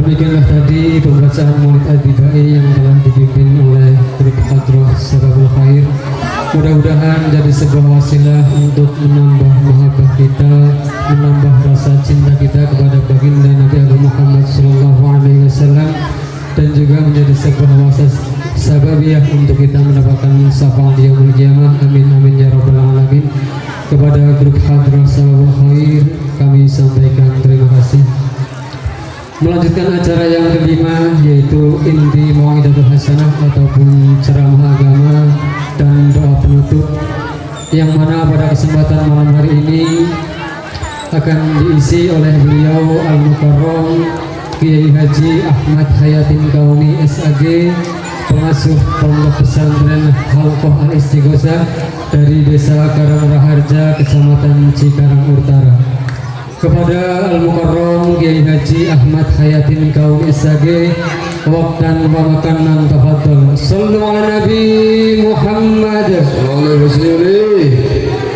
Demikianlah tadi pembacaan Maulid Al-Bidai yang telah dipimpin oleh grup Hadroh Sababul Khair. Mudah-mudahan jadi sebuah wasilah untuk menambah mahabbah kita, menambah rasa cinta kita kepada baginda Nabi Agung Muhammad SAW, dan juga menjadi sebuah sababiyah untuk kita mendapatkan syafaat yaumul qiyamah. Amin amin ya rabbal alamin. Kepada grup Hadroh Sababul Khair kami sampaikan terima kasih. Melanjutkan acara yang kelima, yaitu inti Mau'idatul Hasanah ataupun ceramah agama dan doa penutup, yang mana pada kesempatan malam hari ini akan diisi oleh beliau Al-Mukarram Kiai Haji Ahmad Hayatin Kauni SAG, pengasuh Pondok Pesantren Halqah Al-Istighosah dari Desa Karangraharja, Kecamatan Cikarang Utara. Kepada Al-Mukarram Kiai Haji Ahmad Hayatin Kaum SAG, waktan wa makanan tafadhol. Sallu ala Nabi Muhammad sallallahu alaihi wasallam.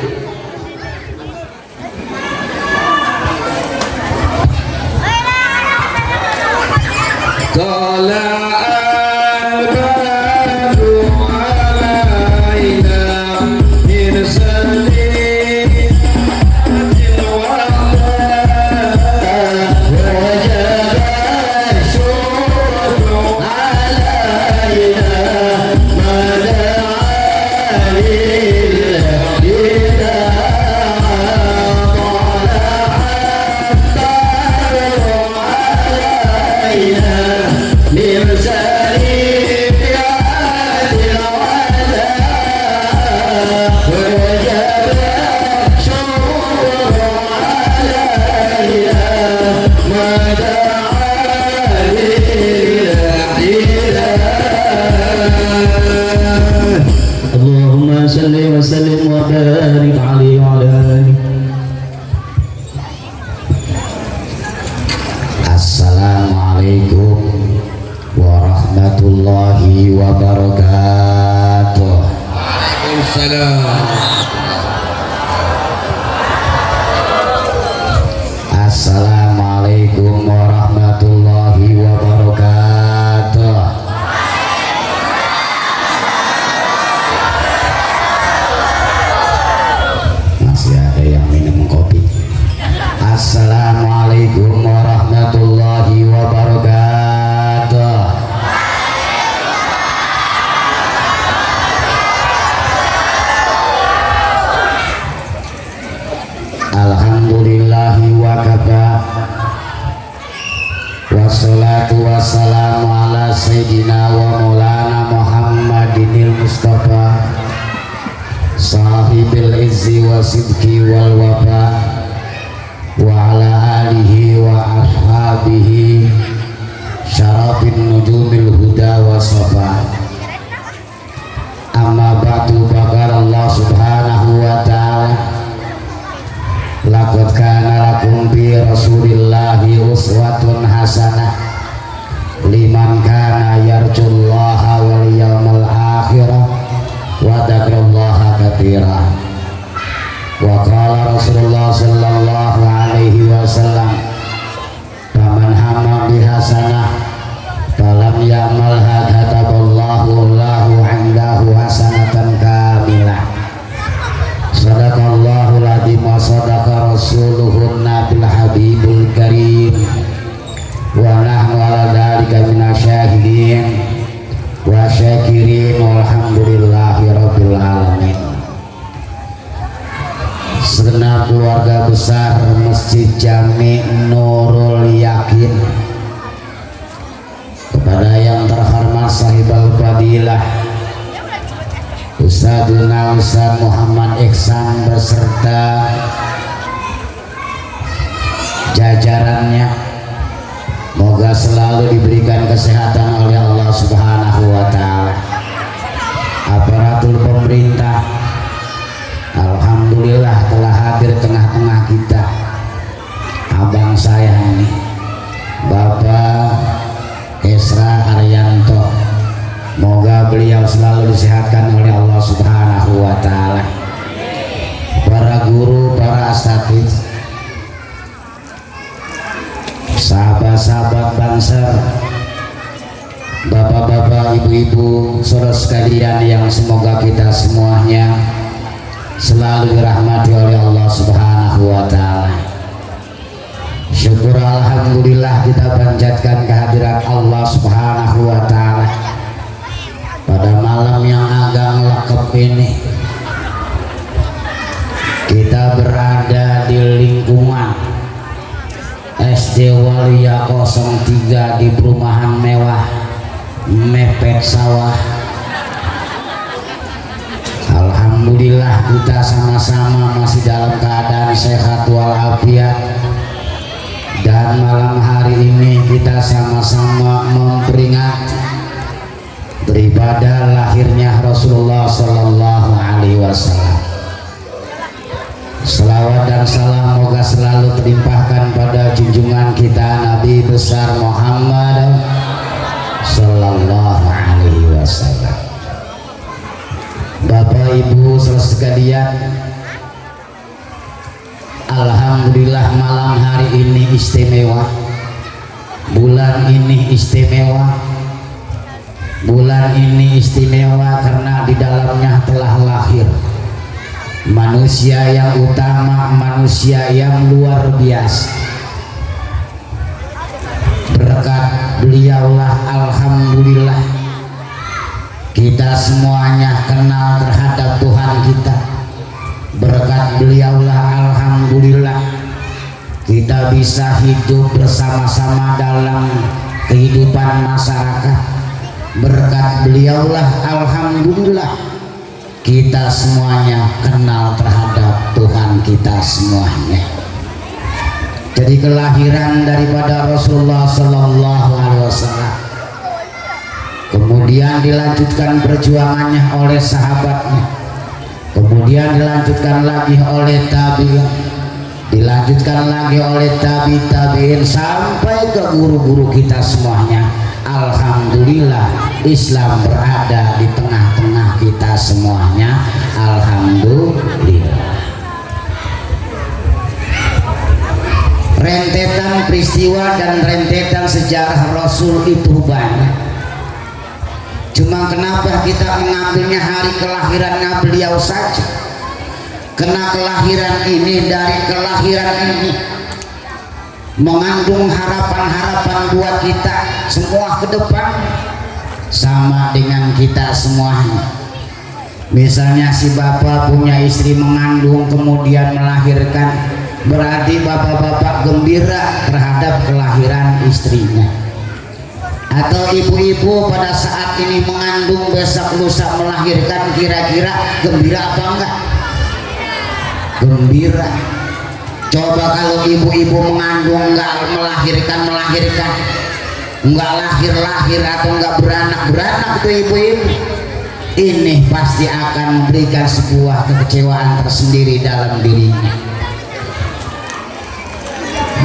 Assalamualaikum warahmatullahi wabarakatuh. Waalaikumsalam. Assalamualaikum warahmatullahi wabarakatuh. Masih ada yang minum kopi. Assalamualaikum warahmatullahi wabarakatuh. Alhamdulillahi wa kafa, wassalatu wassalamu ala sayyidina wa maulana Muhammadinil Mustafa, sahibil izzi wa sidqi wal wafa, wa ala alihi wa ashabihi syarafin nujumil huda wa safa. Amma ba'du, bakar Allah subhanahu wa ta'ala, laqad kana lakum bi rasulillahi uswatun hasanah liman kana yarjullaha wal yawmal akhirah wa dzakarallaha katsira. Wa qala Rasulullah sallallahu alaihi wasallam, faman hamma bi hasanah falam ya'malha kataballahu lahu 'indahu hasanatan kamilah. Sadaqallahu ladzi wa sadaqa rasuluhun nabil habibul karim, wa nahnu ala dzalika minasyahidin wa syakirin walhamdulillahi rabbil alamin. Segenap keluarga besar Masjid Jami Nurul Yakin, kepada yang terhormat sahibul fadilah Ustadzuna Ustadz Muhammad Ihsan beserta jajarannya, moga selalu diberikan kesehatan oleh Allah Subhanahu wa ta'ala. Aparatur pemerintah alhamdulillah telah hadir tengah-tengah kita. Abang saya ini Bapak Esra Arianto, moga beliau selalu disehatkan oleh Allah Subhanahu wa ta'ala. Para guru, para asatidz, sahabat sahabat Banser, bapak-bapak, ibu-ibu, saudara sekalian yang semoga kita semuanya selalu dirahmati oleh Allah Subhanahu wa Ta'ala. Syukur alhamdulillah kita panjatkan kehadiran Allah Subhanahu wa Ta'ala pada malam yang agak lekep ini. Kita berada di lingkungan SD Walia 03 di perumahan mewah mepet sawah. Alhamdulillah kita sama-sama masih dalam keadaan sehat walafiat, dan malam hari ini kita sama-sama memperingati beribadah lahirnya Rasulullah Sallallahu Alaihi Wasallam. Selawat dan salam moga selalu terlimpahkan pada junjungan kita Nabi besar Muhammad Sallallahu Alaihi Wasallam. Bapak Ibu saudara sekalian, alhamdulillah malam hari ini istimewa, bulan ini istimewa. Bulan ini istimewa karena di dalamnya telah lahir manusia yang utama, manusia yang luar biasa. Berkat beliaulah alhamdulillah kita semuanya kenal terhadap Tuhan kita. Berkat beliaulah alhamdulillah kita bisa hidup bersama-sama dalam kehidupan masyarakat. Berkat beliaulah alhamdulillah kita semuanya kenal terhadap Tuhan kita semuanya. Jadi kelahiran daripada Rasulullah Sallallahu Alaihi Wasallam, kemudian dilanjutkan perjuangannya oleh sahabatnya, kemudian dilanjutkan lagi oleh tabi'in, dilanjutkan lagi oleh tabi'in sampai ke guru-guru kita semuanya. Alhamdulillah Islam berada di tengah-tengah kita semuanya. Alhamdulillah. Rentetan peristiwa dan rentetan sejarah Rasul itu banyak. Cuma kenapa kita mengambilnya hari kelahirannya beliau saja? Karena kelahiran ini dari kelahiran ini mengandung harapan-harapan buat kita semua ke depan, sama dengan kita semuanya. Misalnya si bapak punya istri mengandung kemudian melahirkan, berarti bapak-bapak gembira terhadap kelahiran istrinya. Atau ibu-ibu pada saat ini mengandung besok lusa melahirkan, kira-kira gembira apa enggak? Gembira. Coba kalau ibu-ibu mengandung enggak melahirkan, enggak lahir atau enggak beranak tuh ibu-ibu, ini pasti akan memberikan sebuah kekecewaan tersendiri dalam dirinya.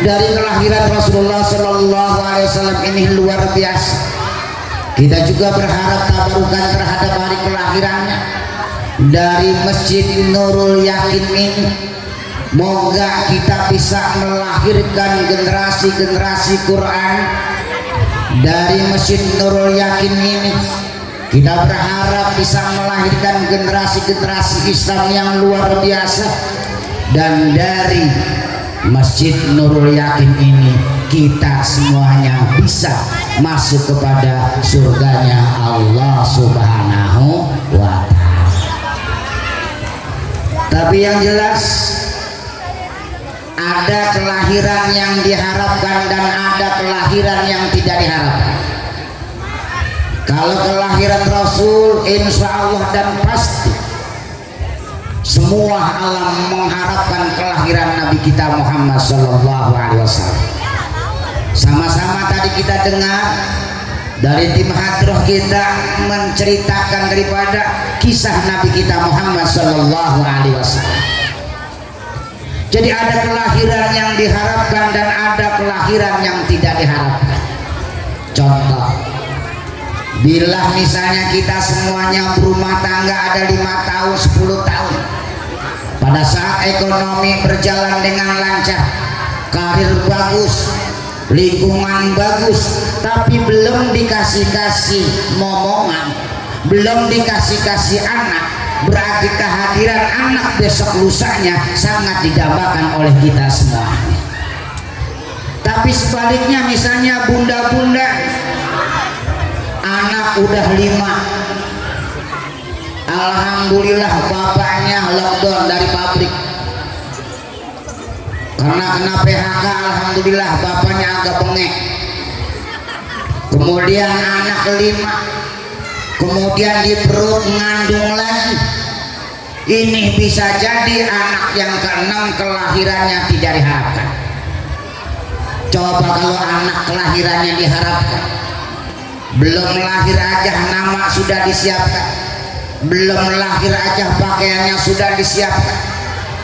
Dari kelahiran Rasulullah Sallallahu Alaihi Wasallam ini luar biasa. Kita juga berharap tabarukan terhadap hari kelahirannya dari Masjid Nurul Yakin ini. Moga kita bisa melahirkan generasi-generasi Quran dari Masjid Nurul Yakin ini. Kita berharap bisa melahirkan generasi-generasi Islam yang luar biasa, dan dari Masjid Nurul Yakin ini kita semuanya bisa masuk kepada surganya Allah Subhanahu wa Ta'ala. Tapi yang jelas ada kelahiran yang diharapkan dan ada kelahiran yang tidak diharapkan. Kalau kelahiran Rasul insya Allah dan pasti semua alam mengharapkan kelahiran Nabi kita Muhammad Sallallahu Alaihi Wasallam. Sama-sama tadi kita dengar dari tim hadroh kita menceritakan daripada kisah Nabi kita Muhammad Sallallahu Alaihi Wasallam. Jadi ada kelahiran yang diharapkan dan ada kelahiran yang tidak diharapkan. Contoh, bila misalnya kita semuanya berumah tangga ada 5 tahun, 10 tahun, pada saat ekonomi berjalan dengan lancar, karir bagus, lingkungan bagus, tapi belum dikasih-kasih momongan, belum dikasih-kasih anak, berarti kehadiran anak besok lusanya sangat didambakan oleh kita semua. Tapi sebaliknya, misalnya bunda-bunda anak udah 5, alhamdulillah bapaknya lockdown dari pabrik karena kena PHK, alhamdulillah bapaknya agak bengek. Kemudian anak 5, kemudian di perut ngandung lagi. Ini bisa jadi anak yang ke-6 kelahirannya tidak diharapkan. Coba kalau anak kelahirannya diharapkan, belum lahir aja nama sudah disiapkan, belum lahir aja pakaiannya sudah disiapkan,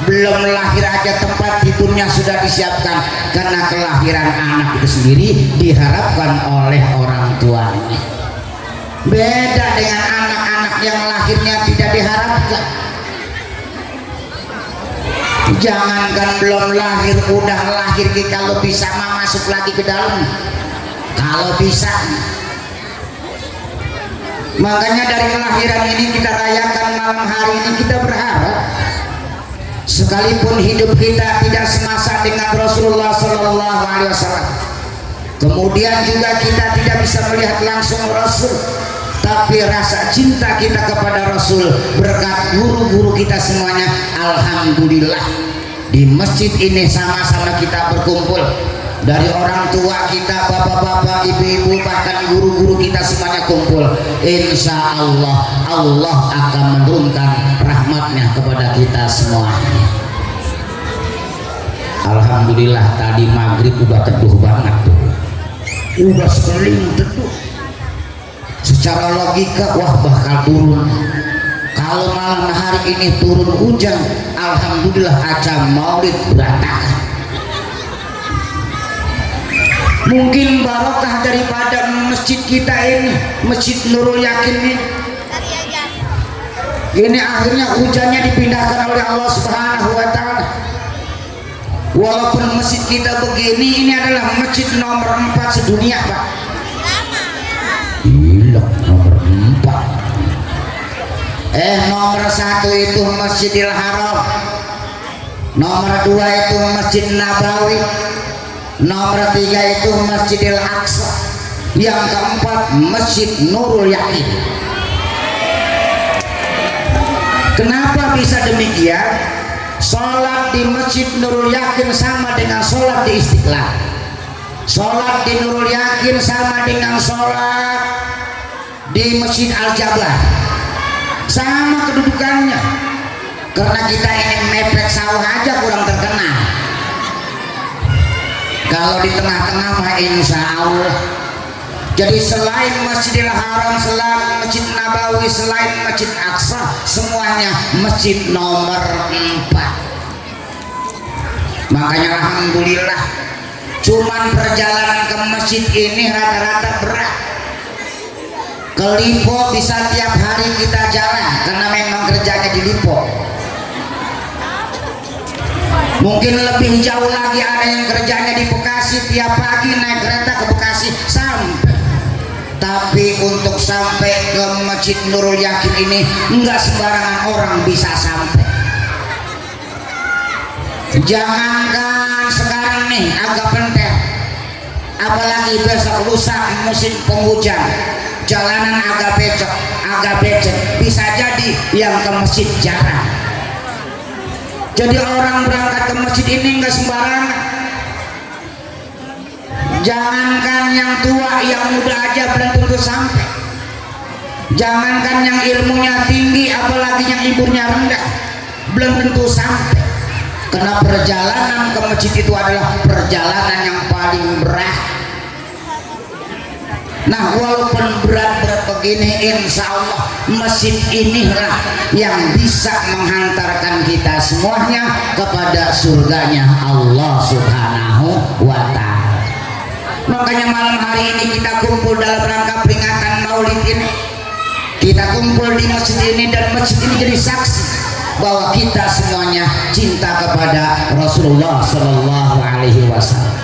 belum lahir aja tempat tidurnya sudah disiapkan, karena kelahiran anak itu sendiri diharapkan oleh orang tuanya. Beda dengan anak-anak yang lahirnya tidak diharapkan. Jangankan belum lahir, udah lahir, kalau bisa mah masuk lagi ke dalam, kalau bisa. Makanya dari kelahiran ini kita rayakan malam hari ini, kita berharap sekalipun hidup kita tidak semasa dengan Rasulullah Sallallahu Alaihi Wasallam, kemudian juga kita tidak bisa melihat langsung Rasul, tapi rasa cinta kita kepada Rasul berkat guru-guru kita semuanya, alhamdulillah di masjid ini sama-sama kita berkumpul, dari orang tua kita, bapak-bapak, ibu-ibu, bahkan guru-guru kita semuanya kumpul. Insya Allah Allah akan menurunkan rahmatnya kepada kita semuanya. Alhamdulillah tadi maghrib udah teduh banget tuh, udah sekeliling teduh. Secara logika wah bakal turun. Kalau malam hari ini turun hujan, alhamdulillah acara maulid berantakan. Mungkin barokah daripada masjid kita ini, Masjid Nurul Yakin ini akhirnya hujannya dipindahkan oleh Allah Subhanahu wa Ta'ala. Walaupun masjid kita begini, ini adalah masjid nomor 4 sedunia, Pak. Gila, nomor 4. Nomor 1 itu Masjidil Haram, nomor 2 itu Masjid Nabawi, nomor 3 itu Masjidil Aqsa, yang keempat Masjid Nurul Yakin. Kenapa bisa demikian? Sholat di Masjid Nurul Yakin sama dengan sholat di Istiqlal. Sholat di Nurul Yakin sama dengan sholat di Masjid Al-Jabar. Sama kedudukannya, karena kita ingin mepet sawah aja kurang terkenal. Kalau di tengah-tengah mah insya Allah. Jadi selain Masjidil Haram, selain Masjid Nabawi, selain Masjid Aqsa, semuanya masjid nomor 4. Makanya alhamdulillah, cuman perjalanan ke masjid ini rata-rata berat. Ke Lipo bisa tiap hari kita jalan karena memang kerjanya di Lipo. Mungkin lebih jauh lagi ada yang kerjanya di Bekasi, tiap pagi naik kereta ke Bekasi sampai. Tapi untuk sampai ke Masjid Nurul Yakin ini enggak sembarangan orang bisa sampai. Jangankan sekarang nih agak penting, apalagi besok lusa musim penghujan, jalanan agak becek, bisa jadi yang ke masjid jarang. Jadi orang berangkat ke masjid ini enggak sembarangan. Jangankan yang tua, yang muda aja belum tentu sampai. Jangankan yang ilmunya tinggi, apalagi yang ibunya rendah, belum tentu sampai. Karena perjalanan ke masjid itu adalah perjalanan yang paling berat. Nah, walaupun berat-berat begini, insya Allah masjid inilah yang bisa menghantarkan kita semuanya kepada surganya Allah Subhanahu wa Ta'ala. Makanya malam hari ini kita kumpul dalam rangka peringatan Maulid ini. Kita kumpul di masjid ini, dan masjid ini jadi saksi bahwa kita semuanya cinta kepada Rasulullah Sallallahu Alaihi Wasallam.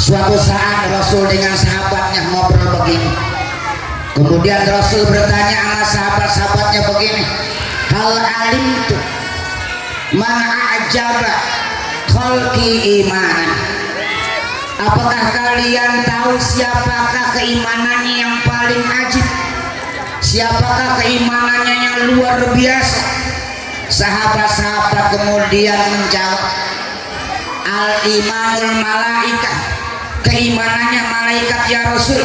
Suatu saat Rasul dengan sahabatnya ngobrol begini. Kemudian Rasul bertanya sama sahabat-sahabatnya begini, hal alimtu man a'jaba khalqi imanan. Apakah kalian tahu siapakah keimanannya yang paling ajib? Siapakah keimanannya yang luar biasa? Sahabat-sahabat kemudian menjawab, al-imanul malaikah, keimanannya malaikat ya Rasul.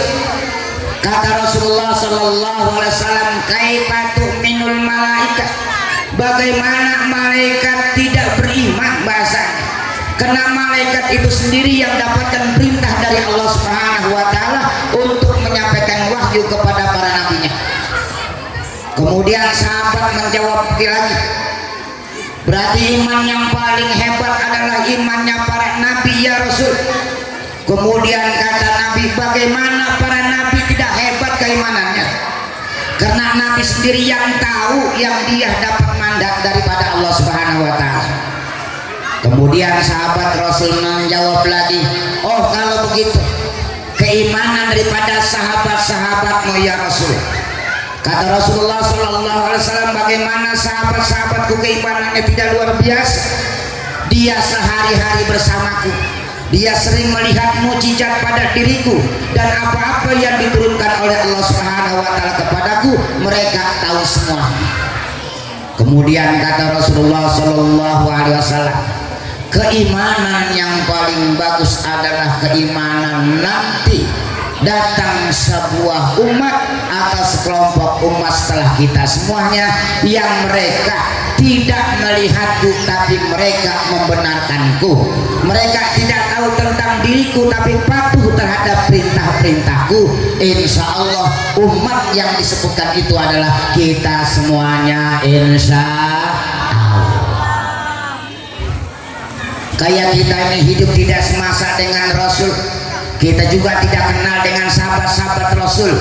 Kata Rasulullah sallallahu alaihi wasallam, kaifa tu'minul malaikat? Bagaimana malaikat tidak beriman bahasanya? Karena malaikat itu sendiri yang dapatkan perintah dari Allah Subhanahu wa taala untuk menyampaikan wahyu kepada para nabinya. Kemudian sahabat menjawab lagi, berarti iman yang paling hebat adalah imannya para nabi ya Rasul. Kemudian kata Nabi, bagaimana para nabi tidak hebat keimanannya? Karena nabi sendiri yang tahu yang dia dapat mandat daripada Allah Subhanahu wa taala. Kemudian sahabat Rasul menjawab lagi, oh kalau begitu keimanan daripada sahabat-sahabatmu ya Rasul. Kata Rasulullah sallallahu alaihi wasallam, bagaimana sahabat-sahabatku keimanannya tidak luar biasa? Dia sehari-hari bersamaku, dia sering melihat mukjizat pada diriku, dan apa-apa yang diturunkan oleh Allah Subhanahu wa taala kepadaku mereka tahu semua. Kemudian kata Rasulullah sallallahu alaihi wasallam, keimanan yang paling bagus adalah keimanan nanti datang sebuah umat atau sekelompok umat setelah kita semuanya yang mereka tidak melihatku tapi mereka membenarkanku. Mereka tidak tahu tentang diriku tapi patuh terhadap perintah-perintahku. Insya Allah umat yang disebutkan itu adalah kita semuanya, insya Allah. Kayak kita ini hidup tidak semasa dengan Rasul, kita juga tidak kenal dengan sahabat-sahabat Rasul.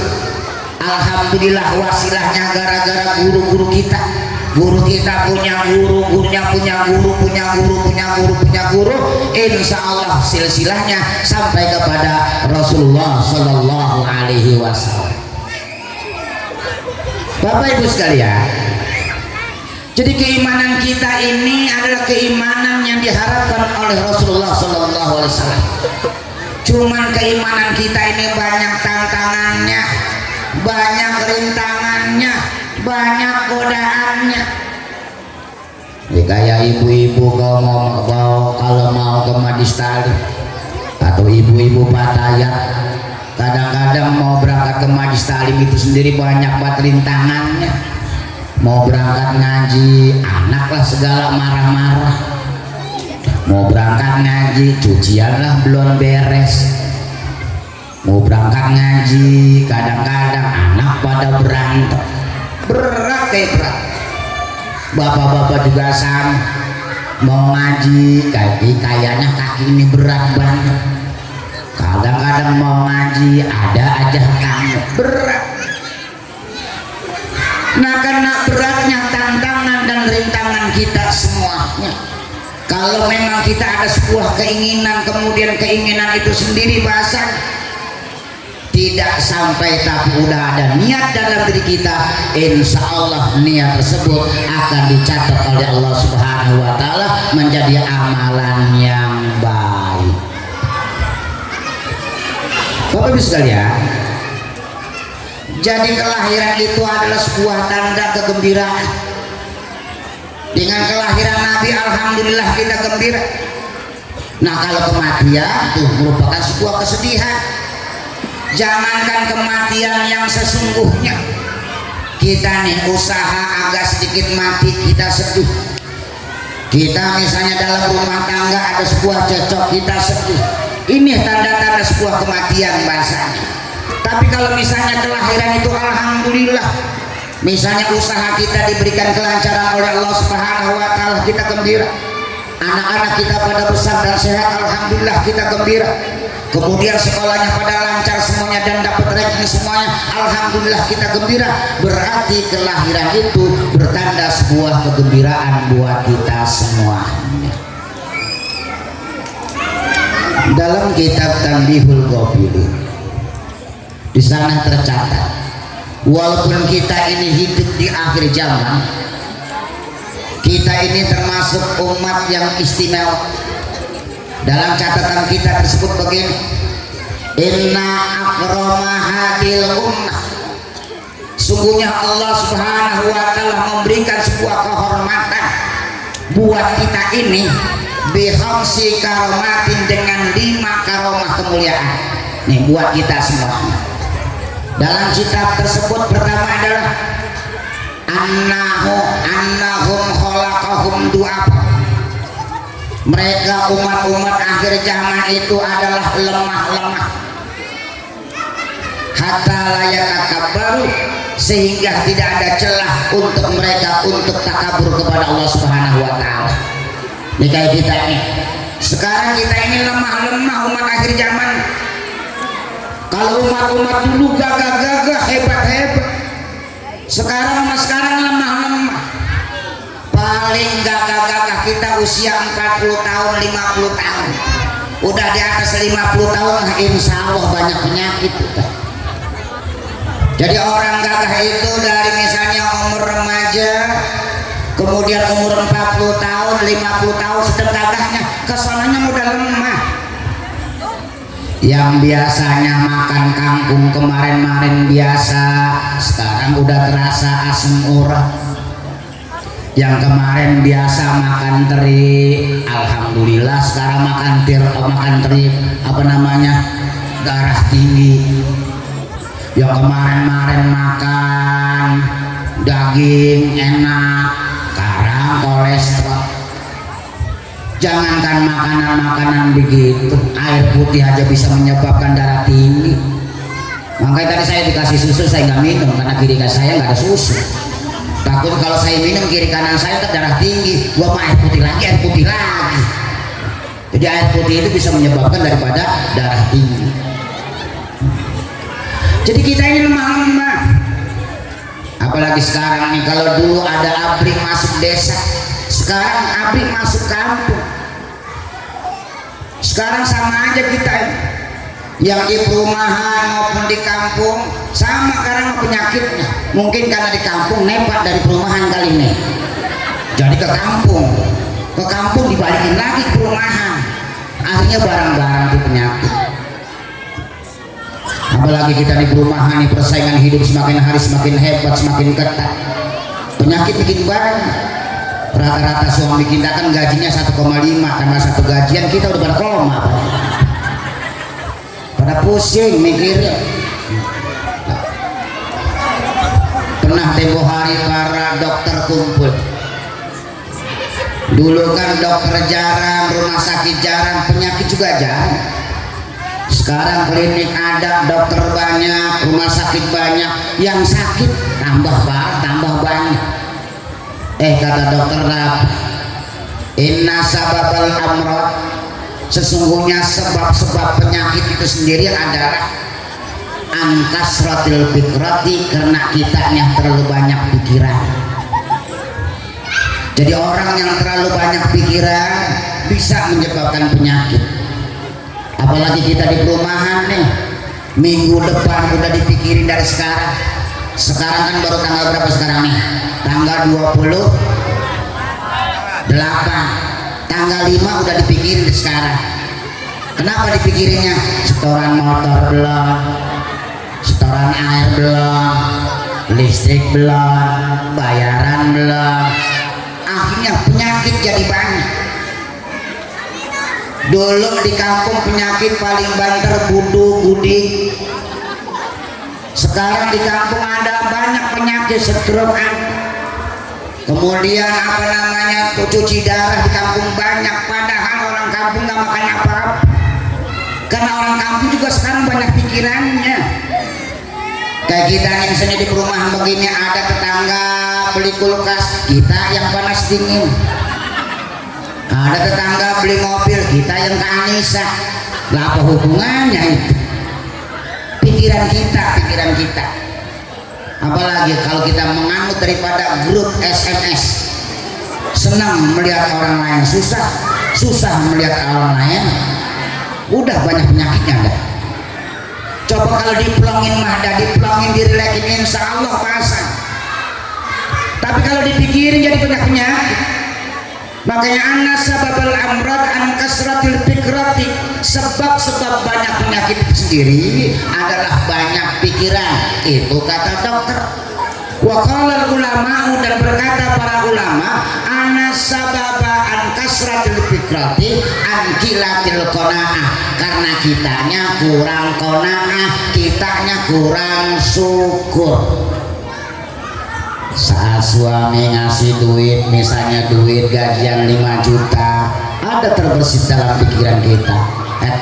Alhamdulillah wasilahnya gara-gara guru-guru kita. Guru kita punya guru, gurunya punya guru, punya guru, punya guru, punya guru. Insya Allah silsilahnya sampai kepada Rasulullah Sallallahu Alaihi Wasallam. Bapak Ibu sekalian, jadi keimanan kita ini adalah keimanan yang diharapkan oleh Rasulullah Sallallahu Alaihi Wasallam. Cuman keimanan kita ini banyak tantangannya, banyak rintangannya, banyak godaannya. Ya, kayak ibu-ibu kalau mau ke Majlis Ta'lim atau ibu-ibu Patayat, kadang-kadang mau berangkat ke Majlis Ta'lim itu sendiri banyak banget rintangannya. Mau berangkat ngaji, anak lah segala marah-marah. Mau berangkat ngaji, cucian lah belum beres. Mau berangkat ngaji, kadang-kadang anak pada berantem. Berat kayak berat. Bapak-bapak juga sama, mau ngaji kayaknya kaki ini berat banget. Kadang-kadang mau ngaji ada aja kamu berat. Nah karena beratnya tantangan dan rintangan kita semuanya, kalau memang kita ada sebuah keinginan, kemudian keinginan itu sendiri bahasa tidak sampai tapi udah ada niat dalam diri kita, insya Allah niat tersebut akan dicatat oleh Allah Subhanahu wa taala menjadi amalan yang baik. Bapak Ibu sekalian, jadi kelahiran itu adalah sebuah tanda kegembiraan. Dengan kelahiran Nabi alhamdulillah kita gembira. Nah kalau kematian itu merupakan sebuah kesedihan. Jangankan kematian yang sesungguhnya, kita nih usaha agak sedikit mati kita sedih. Kita misalnya dalam rumah tangga ada sebuah cocok kita sedih. Ini tanda-tanda sebuah kematian bahasanya. Tapi kalau misalnya kelahiran itu alhamdulillah, misalnya usaha kita diberikan kelancaran oleh Allah Subhanahu wa taala, kita gembira. Anak-anak kita pada besar dan sehat, alhamdulillah kita gembira. Kemudian sekolahnya pada lancar semuanya dan dapat ranking semuanya, alhamdulillah kita gembira. Berarti kelahiran itu bertanda sebuah kegembiraan buat kita semuanya. dalam kitab Tanbihul Ghafilin di sana tercatat, walaupun kita ini hidup di akhir zaman, kita ini termasuk umat yang istimewa. Dalam catatan kita tersebut begini, inna akrama hadil ummah, sungguhnya Allah subhanahu wa ta'ala memberikan sebuah kehormatan buat kita ini bihamsi karomatin, dengan 5 karomah kemuliaan nih buat kita semua. Dalam kitab tersebut pertama adalah annahum khalaqahum du'af, mereka umat-umat akhir zaman itu adalah lemah-lemah, hatta layak takabbaru, sehingga tidak ada celah untuk mereka untuk takabur kepada Allah Subhanahu wa ta'ala. Ini kayak kita ini sekarang, kita ini lemah-lemah umat akhir zaman. Kalau umat-umat dulu gagah-gagah, hebat-hebat, sekarang lemah-lemah. Paling gagah-gagah kita usia 40 tahun 50 tahun, udah di atas 50 tahun insya Allah banyak penyakit. Jadi orang gagah itu dari misalnya umur remaja, kemudian umur 40 tahun 50 tahun sedang gagahnya, kesananya udah lemah. Yang biasanya makan kangkung kemarin-marin biasa, sekarang udah terasa asam urat. Yang kemarin biasa makan teri, alhamdulillah sekarang makan teri apa namanya, darah tinggi. Yang kemarin-marin makan daging enak, sekarang kolesterol. Jangankan makanan-makanan begitu, air putih aja bisa menyebabkan darah tinggi. Makanya tadi saya dikasih susu, saya nggak minum karena kiri kanan saya nggak ada susu. Takut kalau saya minum kiri kanan saya ke darah tinggi, gua mau air putih lagi. Jadi air putih itu bisa menyebabkan daripada darah tinggi. Jadi kita ini lemah-lemah. Apalagi sekarang nih, kalau dulu ada ABRI masuk desa, sekarang ABRI masuk kampung. Sekarang sama aja kita yang di perumahan maupun di kampung sama karena penyakitnya. Mungkin karena di kampung nepat dari perumahan kali ini, jadi ke kampung dibalikin lagi ke perumahan, akhirnya barang-barang itu penyakit. Apalagi kita di perumahan nih, persaingan hidup semakin hari semakin hebat, semakin ketat, penyakit bikin banyak. Rata-rata suami kita kan gajinya 1,5, tambah 1 gajian kita udah berkoma, pada pusing mikirnya. Pernah tempo hari para dokter kumpul, dulu kan dokter jarang, rumah sakit jarang, penyakit juga jarang. Sekarang klinik ada, dokter banyak, rumah sakit banyak, yang sakit tambah banyak. Kata dokter Rab, inna sababal amrod, sesungguhnya sebab-sebab penyakit itu sendiri adalah angkasratil fikrati, karena kitanya terlalu banyak pikiran. Jadi orang yang terlalu banyak pikiran bisa menyebabkan penyakit. Apalagi kita di perumahan nih, minggu depan udah dipikirin dari sekarang. Sekarang kan baru tanggal berapa sekarang nih? Tanggal 28, tanggal 5 udah dipikirin sekarang. Kenapa dipikirinnya? Setoran motor belum, setoran air belum, listrik belum, bayaran belum. Akhirnya penyakit jadi banyak. Dulu di kampung penyakit paling banter budu gudi. Sekarang di kampung ada banyak penyakit, stroke, kemudian cuci darah di kampung banyak, padahal orang kampung nggak makan apa-apa. Karena orang kampung juga sekarang banyak pikirannya. Kayak kita nih misalnya di perumahan begini, ada tetangga beli kulkas, kita yang panas dingin. Ada tetangga beli mobil, kita yang ke Anissa. Lah apa hubungannya itu? Pikiran kita. Apalagi kalau kita menganut daripada grup SMS, senang melihat orang lain susah melihat orang lain, udah kalau diplongin mah dah, diplongin direlekin insya Allah pasang. Tapi kalau dipikirin jadi banyak penyakit. Makanya anna sababal amrad an kasratil fikrati, sebab-sebab banyak penyakit itu sendiri adalah banyak pikiran. Itu kata dokter. Wa qala ulama, dan berkata para ulama, anna sababa an kasratil fikrati an qilatil qanaah, karena kitanya kurang qanaah, kitanya kurang syukur. Saat suami ngasih duit, misalnya duit gajian 5 juta, ada terbersit dalam pikiran kita,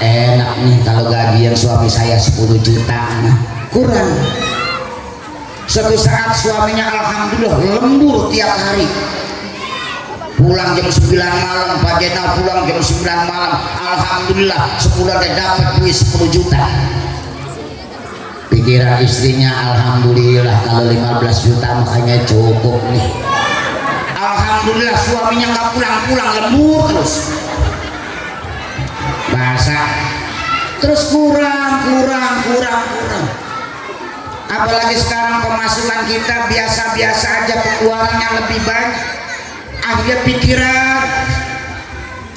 enak nih kalau gajian suami saya 10 juta, nah, kurang. Suatu saat suaminya alhamdulillah lembur tiap hari, pulang jam 9 malam, Pak Jenal pulang jam 9 malam, alhamdulillah sebulan dia dapat duit 10 juta. Pikiran istrinya, alhamdulillah kalau 15 juta makanya cukup nih. Alhamdulillah suaminya nggak pulang-pulang, lembur terus, bahasa terus kurang. Apalagi sekarang pemasukan kita biasa-biasa aja, pengeluarannya lebih banyak.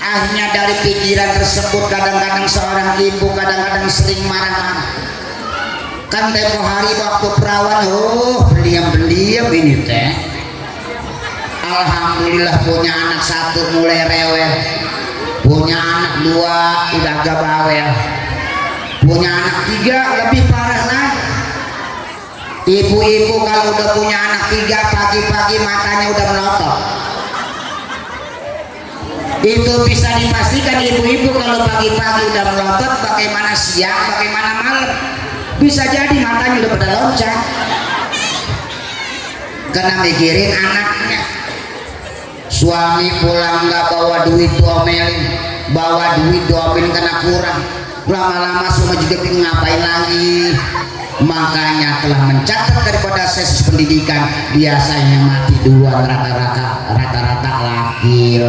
Akhirnya dari pikiran tersebut kadang-kadang seorang ibu kadang-kadang sering marah-marah. Kan tempo hari waktu perawan, pendiam-pendiam ini teh, alhamdulillah punya anak 1 mulai rewel, punya anak 2 udah agak bawel, punya anak 3 lebih parah lagi. Ibu-ibu kalau udah punya anak 3 pagi-pagi matanya udah melotot. Itu bisa dipastikan ibu-ibu kalau pagi-pagi udah melotot, bagaimana siang, bagaimana malam. Bisa jadi matanya udah pada loncat karena mikirin anaknya. Suami pulang nggak bawa duit diomelin, bawa duit diomelin karena kurang. Lama-lama semua juga bingung ngapain lagi. Makanya telah mencatat daripada sesi pendidikan biasanya mati duluan rata-rata laki-laki.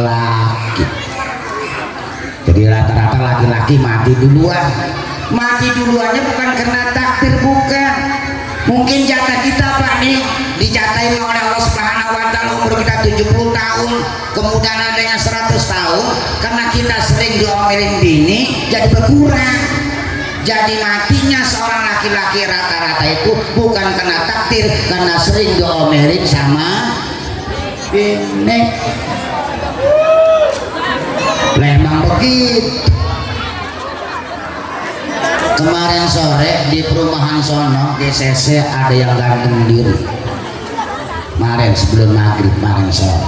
Jadi rata-rata laki-laki mati duluan. Mati duluannya bukan karena takdir, bukan. Mungkin jatah kita Pak nih dijatahin oleh Allah Subhanahu wa taala umur kita 70 tahun, kemudian adanya 100 tahun, karena kita sering diomelin bini jadi berkurang. Jadi matinya seorang laki-laki rata-rata itu bukan karena takdir, karena sering diomelin sama bini. Memang begitu. Kemarin sore di perumahan sono GCC ada yang gantung diri. Kemarin sebelum maghrib, kemarin sore.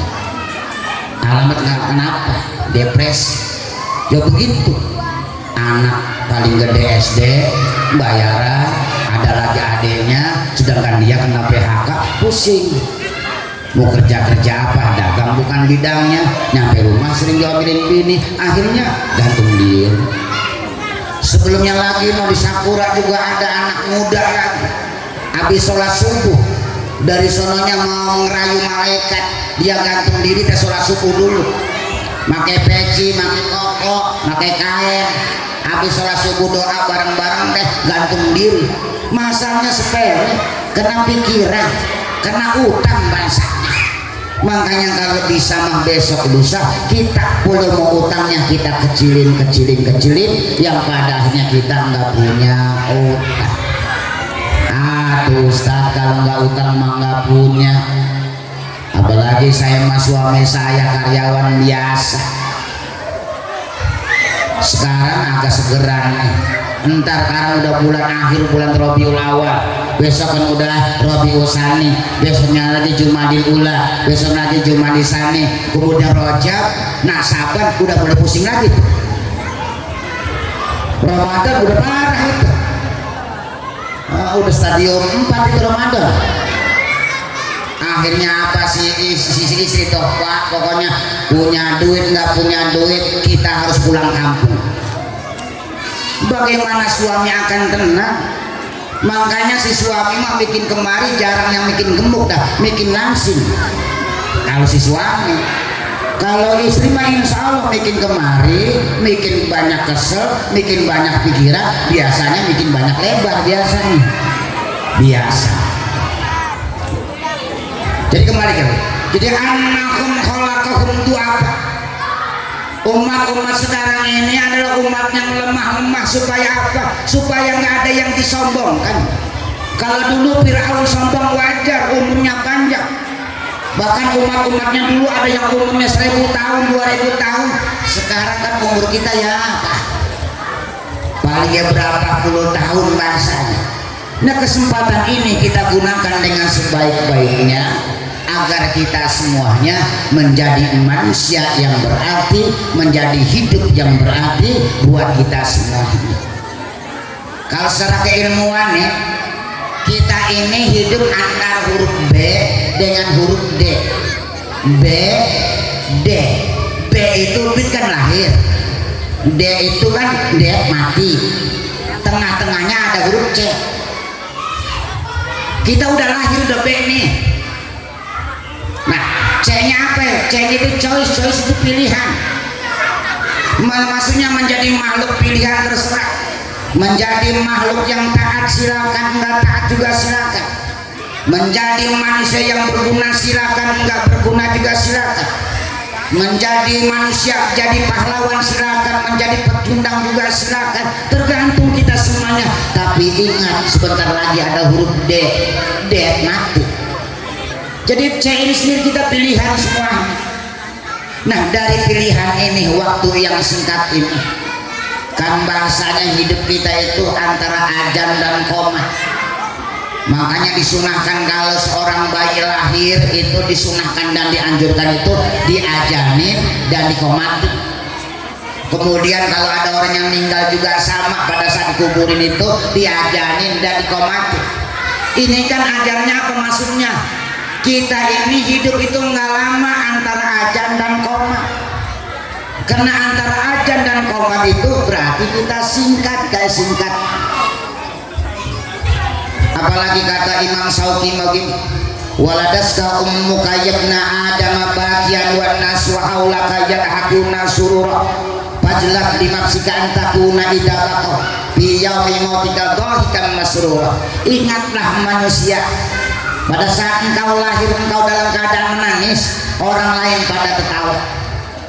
Alamat kenapa? Depresi. Ya begitu. Anak paling gede SD, bayaran, ada lagi adiknya, sedangkan dia kena PHK, pusing. Mau kerja apa? Dagang bukan bidangnya. Nyampe rumah sering diomelin bini, akhirnya gantung diri. Sebelumnya lagi mau di Sakura juga ada anak muda lagi, habis sholat subuh dari sononya mau ngerayu malaikat, dia gantung diri teh sholat subuh dulu, pakai peci, pakai koko, pakai kain, habis sholat subuh doa bareng-bareng teh gantung diri. Masalahnya sepele, kena pikiran, kena utang bahasanya. Makanya kalau bisa mah besok lusa kita belum mau utangnya kita kecilin yang pada akhirnya kita nggak punya utang. Tuh Ustaz, kalau nggak utang mah nggak punya. Apalagi saya mas suami saya karyawan biasa, sekarang agak segeran nih. Entar karena udah bulan akhir, bulan Rabiul Awal, besok kan udah Rabiul Tsani, besoknya lagi Jumadil Ula, besok lagi Jumadil Tsani, kemudian Rajab, nah Saban udah mulai pusing lagi. Ramadan udah parah itu, udah stadium 4 itu Ramadan. Akhirnya apa sih istri toh Pak, pokoknya punya duit nggak punya duit kita harus pulang kampung. Bagaimana suami akan tenang? Makanya si suami mah bikin kemari jarang yang bikin gemuk dah, bikin langsing. Kalau si suami, Kalau istri mah insya Allah bikin kemari, bikin banyak kesel, bikin banyak pikiran, biasanya bikin banyak lebar biasanya. Biasa. Jadi kembali kan. Jadi annakum khalaqahum itu apa? Umat-umat sekarang ini adalah umat yang lemah supaya apa? Supaya nggak ada yang disombongkan. Kalau dulu Fir'aun sombong wajar, umurnya panjang. Bahkan umat-umatnya dulu ada yang umurnya 1000 tahun, 2000 tahun. Sekarang kan umur kita ya paling ya berapa puluh tahun bahasanya. Nah, kesempatan ini kita gunakan dengan sebaik-baiknya agar kita semuanya menjadi manusia yang berarti, menjadi hidup yang berarti buat kita semuanya. Kalau secara keilmuan nih, kita ini hidup antara huruf B dengan huruf D. B, D. B itu bit kan lahir, D itu kan D mati, tengah-tengahnya ada huruf C. Kita udah lahir udah B nih. Nah, C-nya apa? C-nya itu choice itu pilihan. Maksudnya menjadi makhluk pilihan terserah. Menjadi makhluk yang taat silakan, enggak taat juga silakan. Menjadi manusia yang berguna silakan, enggak berguna juga silakan. Menjadi manusia jadi pahlawan silakan, menjadi pecundang juga silakan. Tergantung kita semuanya. Tapi ingat, sebentar lagi ada huruf D. D mati. Jadi C ini sendiri kita pilihan semua. Nah, dari pilihan ini, waktu yang singkat ini, kan bahasanya hidup kita itu antara ajan dan koma. Makanya disunahkan kalau seorang bayi lahir itu disunahkan dan dianjurkan itu diajanin dan dikomati. Kemudian kalau ada orang yang meninggal juga sama, pada saat dikuburin itu diajanin dan dikomati. Ini kan ajarnya apa maksudnya? Kita ini hidup itu nggak lama antara ajan dan koma. Karena antara ajan dan koma itu berarti kita singkat, kayak singkat. Apalagi kata Imam Syauqi begini, waladaska ummuka yabna adama bagian wan nasu haulaka yadhakuna surura fajlab limafsika antakuna idabaqo fi yaumi mautika dhahikan masrura. Ingatlah manusia, pada saat engkau lahir engkau dalam keadaan menangis, orang lain pada tertawa.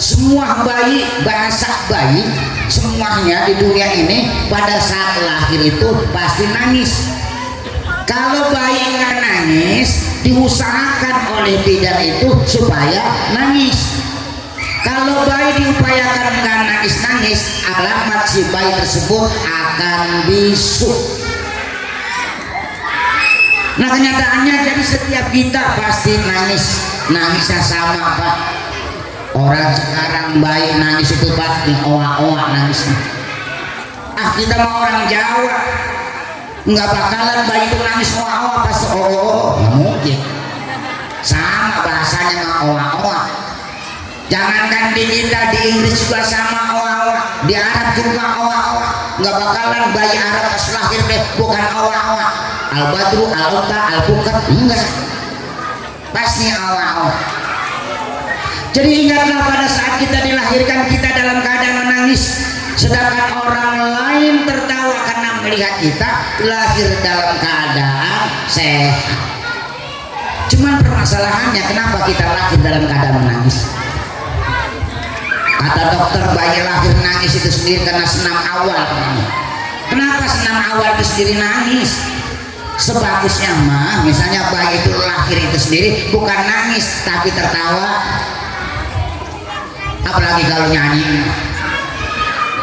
Semua bayi, bahasa bayi semuanya di dunia ini pada saat lahir itu pasti nangis. Kalau bayi nggak nangis, diusahakan oleh bidan itu supaya nangis. Kalau bayi diupayakan nggak nangis, alamat si bayi tersebut akan bisu. Nah, kenyataannya jadi setiap kita pasti nangisnya sama, Pak. Orang sekarang bayi nangis itu pasti oa-oa nangisnya. Kita mau orang Jawa, nggak bakalan bayi itu nangis oa-oa pasti nggak mungkin. Sama bahasanya mah oa-oa. Jangankan di kita, di Inggris juga sama oa-oa, di Arab juga oa-oa. Nggak bakalan bayi Arab pas lahir deh bukan oa-oa. Al-Badru, Al-Uta, Al-Bukat, enggak. Pasti oa-oa. Jadi ingatlah pada saat kita dilahirkan kita dalam keadaan menangis, sedangkan orang lain tertawa karena melihat kita lahir dalam keadaan sehat. Cuman permasalahannya kenapa kita lahir dalam keadaan menangis? Kata dokter, bayi lahir nangis itu sendiri karena senam awal. Kenapa senam awal itu sendiri nangis? Sebagusnya mah misalnya bayi itu lahir itu sendiri bukan nangis tapi tertawa. Apalagi kalau nyanyi,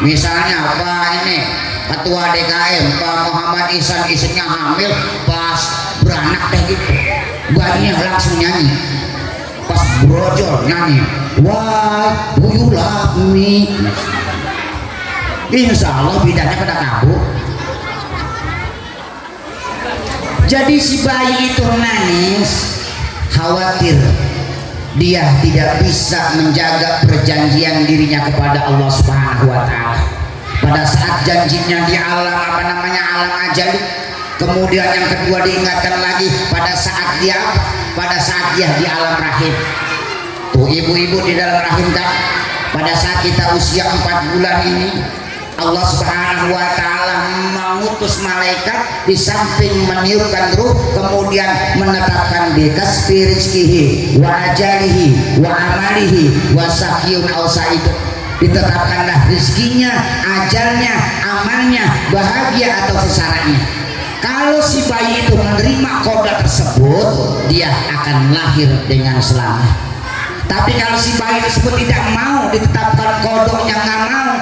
misalnya apa ini ketua DKM Pak Muhammad Ihsan istrinya hamil, pas beranak deh gitu bayinya langsung nyanyi, pas brojol nyanyi why do you love me, insya Allah bidannya pada kabur. Jadi si bayi itu nangis khawatir dia tidak bisa menjaga perjanjian dirinya kepada Allah Subhanahu wa Ta'ala. Pada saat janjinya di alam alam ajali, kemudian yang kedua diingatkan lagi pada saat dia di alam rahim. Tuh ibu-ibu di dalam rahim kan, pada saat kita usia 4 bulan ini, Allah Subhanahu wa Ta'ala mengutus malaikat di samping meniupkan ruh, kemudian menetapkan di kasbi rizkihi wa ajalihi wa amalihi wa sakyun aw sa'id. Ditetapkanlah rizkinya, ajalnya, amalnya, bahagia atau sengsaranya. Kalau si bayi itu menerima koda tersebut, dia akan lahir dengan selamat. Tapi kalau si bayi tersebut tidak mau ditetapkan kodoknya, nggak mau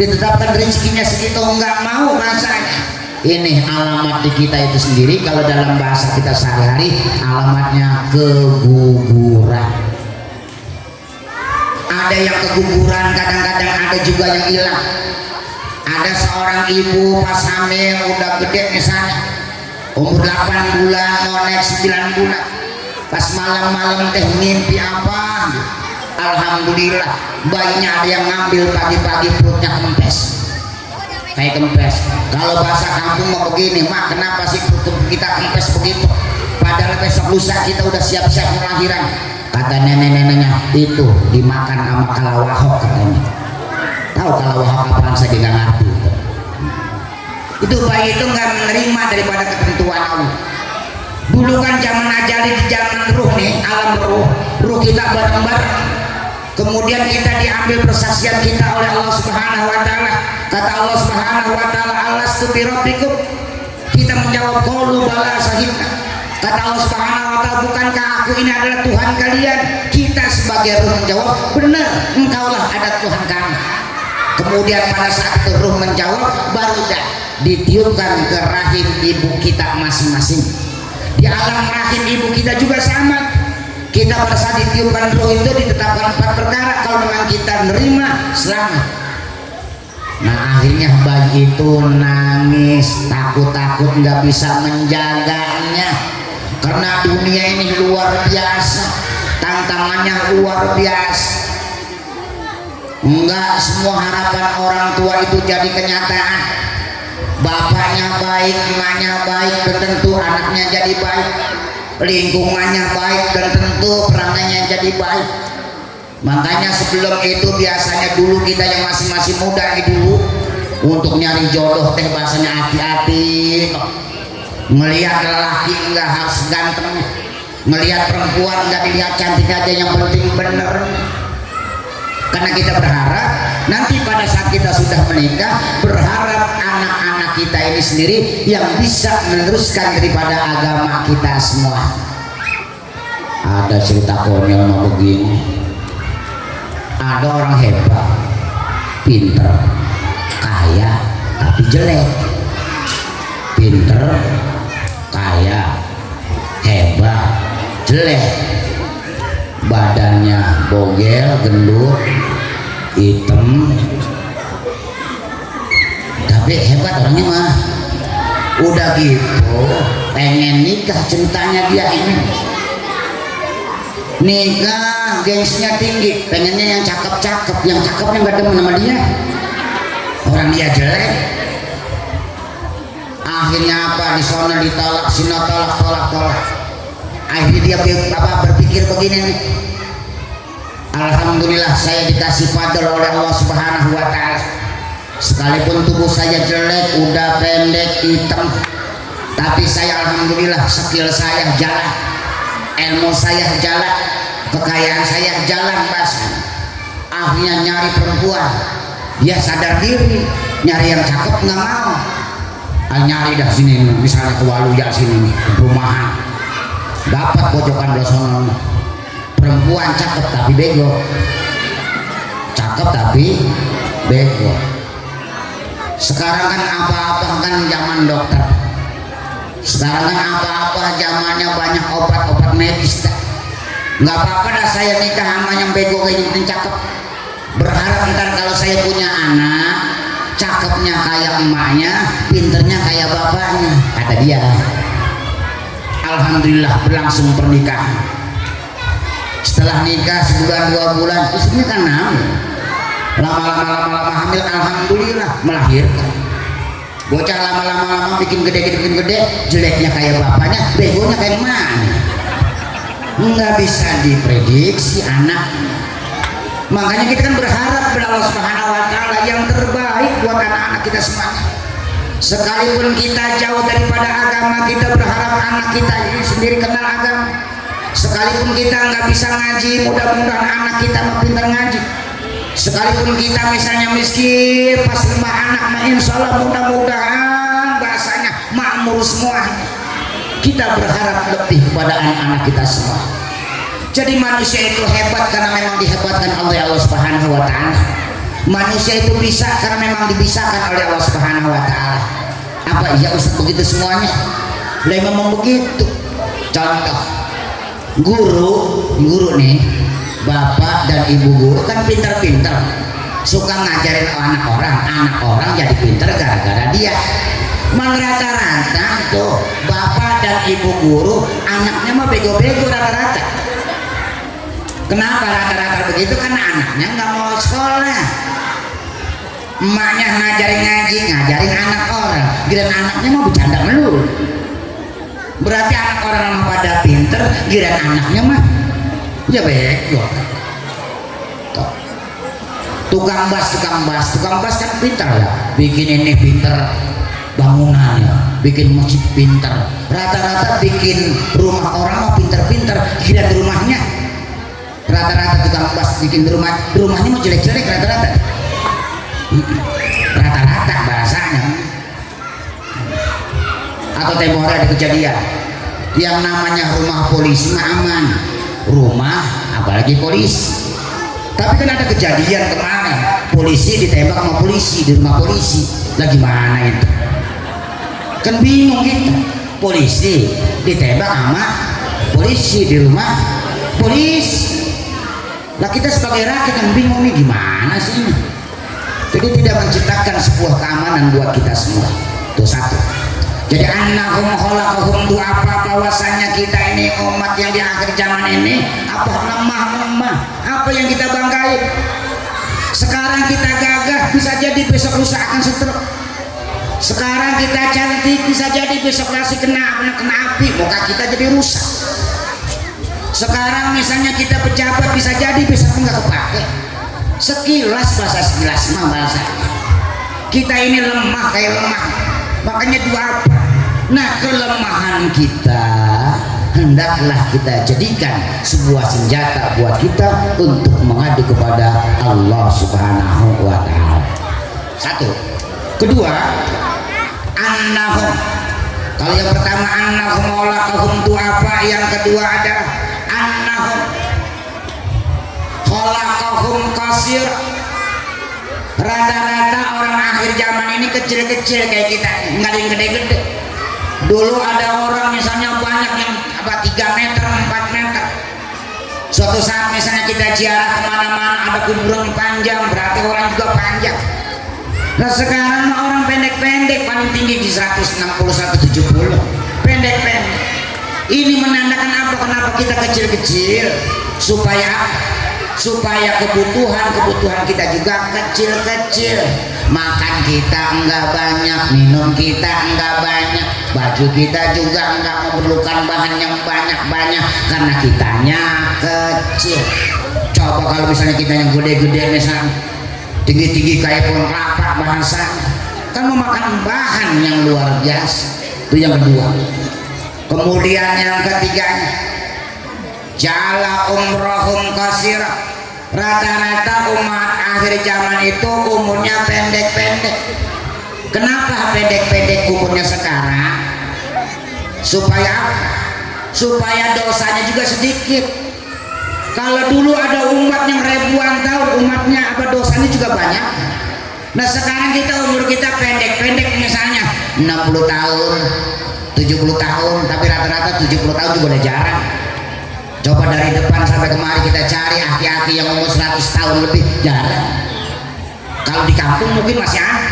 ditetapkan rezekinya segitu, nggak mau rasanya, ini alamat di kita itu sendiri. Kalau dalam bahasa kita sehari-hari, alamatnya keguguran. Ada yang keguguran, kadang-kadang ada juga yang hilang. Ada seorang ibu pas hamil udah gede misalnya, umur 8 bulan mau naik 9 bulan, pas malam-malam teh mimpi apa, alhamdulillah bayinya ada yang ngambil, pagi-pagi perutnya kempes, kayak kempes. Kalau bahasa kampung mau begini, mak kenapa sih perut kita kempes begitu, padahal besok lusa kita udah siap-siap melahiran. Kata nenek-neneknya, itu dimakan sama kalawahok katanya. Tahu kalawahok apaan, saya juga ngerti. Itu bayi itu nggak menerima daripada ketentuan Allah. Dulu kan zaman ajali, di zaman ruh nih, alam ruh kita bareng-bareng. Kemudian kita diambil persaksian kita oleh Allah Subhanahu wa Ta'ala. Kata Allah Subhanahu wa Ta'ala, alastu birabbikum. Kita menjawab qalu bala sahibna. Kata Allah Subhanahu wa Ta'ala, bukankah aku ini adalah Tuhan kalian? Kita sebagai ruh menjawab, benar, engkaulah ada Tuhan kami. Kemudian pada saat itu ruh menjawab, baru dah ditiupkan ke rahim ibu kita masing-masing. Di alam rahim ibu kita juga sama. Kita pada saat ditiupkan roh itu ditetapkan 4 perkara. Kalau memang kita nerima, selamat. Nah akhirnya bayi itu nangis, takut-takut nggak bisa menjaganya, karena dunia ini luar biasa, tantangannya luar biasa. Enggak semua harapan orang tua itu jadi kenyataan. Bapaknya baik, emaknya baik, dan tentu anaknya jadi baik. Lingkungannya baik, dan tentu perangainya jadi baik. Makanya sebelum itu biasanya dulu kita yang masih muda ini dulu, untuk nyari jodoh teh bahasanya hati-hati. Melihat lelaki enggak harus ganteng, melihat perempuan enggak dilihat cantik aja, yang penting bener. Karena kita berharap nanti pada saat kita sudah menikah, berharap anak-anak kita ini sendiri yang bisa meneruskan daripada agama kita semua. Ada cerita konyol mau begini, ada orang hebat, pinter, kaya, tapi jelek. Pinter, kaya, hebat, jelek. Badannya bogel, gendut, hitam, tapi hebat orangnya mah. Udah gitu pengen nikah, ceritanya dia ini nikah, gengsinya tinggi, pengennya yang cakep-cakep, yang cakepnya gak demen sama dia, orang dia jelek. Akhirnya apa, di sana ditolak, sini tolak. Akhirnya dia berpikir begini nih, alhamdulillah saya dikasih fadl oleh Allah Subhanahu wa Ta'ala. Sekalipun tubuh saya jelek, udah pendek, hitam, tapi saya alhamdulillah skill saya jalan, ilmu saya jalan, kekayaan saya jalan. Bas akhirnya nyari perempuan, dia sadar diri, nyari yang cakep nggak mau. Nyari dah sini, misalnya ke Waluya sini, perumahan, dapat pojokan dosono, perempuan cakep tapi bego, cakep tapi bego. Sekarang kan apa-apa kan zaman dokter, sekarang kan apa-apa zamannya banyak obat-obat medis. Nggak apa-apa dah saya nikah sama yang bego kayak gitu, cakep. Berharap ntar kalau saya punya anak, cakepnya kayak emaknya, pinternya kayak bapaknya, kata dia. Alhamdulillah berlangsung pernikahan. Setelah nikah sebulan 2 bulan, istrinya kan hamil. Lama-lama hamil, alhamdulillah melahirkan. Bocah lama-lama bikin gede, jeleknya kayak bapaknya, begonya kayak emaknya. nggak bisa diprediksi anak. Makanya kita kan berharap kepada Allah Subhanahu wa taala yang terbaik buat anak-anak kita semuanya. Sekalipun kita jauh daripada agama, kita berharap anak kita ini sendiri kenal agama. Sekalipun kita nggak bisa ngaji, mudah-mudahan anak kita mau pintar ngaji. Sekalipun kita misalnya miskin, pas 5 anak, insya Allah mudah-mudahan bahasanya makmur semua. Kita berharap lebih kepada anak-anak kita semua. Jadi manusia itu hebat karena memang dihebatkan oleh Allah Subhanahu wa taala. Manusia itu bisa karena memang dibisakan oleh Allah Subhanahu wa taala. Apa iya Ustaz begitu semuanya? Lah memang begitu. Contoh, guru nih, bapak dan ibu guru kan pintar-pintar, suka ngajarin anak orang jadi pintar gara-gara dia. Mang rata-rata tuh bapak dan ibu guru anaknya mah bego-bego rata-rata. Kenapa rata-rata begitu? Karena anaknya nggak mau sekolah, emaknya ngajarin ngaji, ngajarin anak orang, giliran anaknya mau bercanda melulu. Berarti anak orang mah pada pinter, giliran anaknya mah ya bego. Tukang bas kan pinter ya, bikin ini pinter bangunannya, bikin masjid pinter, rata-rata bikin rumah orang mah pinter-pinter, giliran rumahnya rata-rata tukang bas bikin rumahnya mau jelek-jelek rata-rata bahasanya. Atau tempo hari ada kejadian yang namanya rumah polisi mah aman, rumah apalagi polisi. Tapi kan ada kejadian kemarin polisi ditembak sama polisi di rumah polisi, lagi mana itu kan bingung gitu. Polisi ditembak sama polisi di rumah polisi. Lah kita sebagai rakyat yang bingung nih gimana sih ini? Jadi tidak menciptakan sebuah keamanan buat kita semua. Itu satu. Jadi annahum khalaqahum itu apa, bahwasanya kita ini umat yang di akhir zaman ini apa lemah, apa yang kita banggain. Sekarang kita gagah, bisa jadi besok lusa akan stroke. Sekarang kita cantik, bisa jadi besok masih kena api, muka kita jadi rusak. Sekarang misalnya kita pejabat, bisa jadi besok nggak kepake. Sekilas mah bahasa kita ini lemah kayak lemah. Makanya dua apa? Nah, kelemahan kita hendaklah kita jadikan sebuah senjata buat kita untuk mengadu kepada Allah Subhanahu wa taala. Satu. Kedua, annahum. Kalau yang pertama annahum khalaqahum itu apa? Yang kedua adalah annahum khalaqahum qasir. Rata-rata orang akhir zaman ini kecil-kecil kayak kita, nggak ada yang gede-gede. Dulu ada orang misalnya banyak yang 3 meter, 4 meter. Suatu saat misalnya kita ziarah kemana-mana ada kuburan panjang, berarti orang juga panjang. Nah sekarang orang pendek-pendek, paling tinggi di 160, 170, pendek-pendek. Ini menandakan apa? Kenapa kita kecil-kecil? Supaya kebutuhan kita juga kecil-kecil. Makan kita enggak banyak, minum kita enggak banyak, baju kita juga enggak memerlukan bahan yang banyak-banyak karena kitanya kecil. Coba kalau misalnya kita yang gede-gede misalnya tinggi-tinggi kayak pohon kelapa bahasa, kan memakan bahan yang luar biasa. Itu yang kedua. Kemudian yang ketiganya, jala umrohum qasirah. Rata-rata umat akhir zaman itu umurnya pendek-pendek. Kenapa pendek-pendek umurnya sekarang? Supaya dosanya juga sedikit. Kalau dulu ada umat yang ribuan tahun, umatnya dosanya juga banyak. Nah sekarang umur kita pendek-pendek, misalnya 60 tahun, 70 tahun, tapi rata-rata 70 tahun juga udah jarang. Coba dari depan sampai kemari kita cari aki-aki yang umur 100 tahun lebih, jarang. Kalau di kampung mungkin masih ada.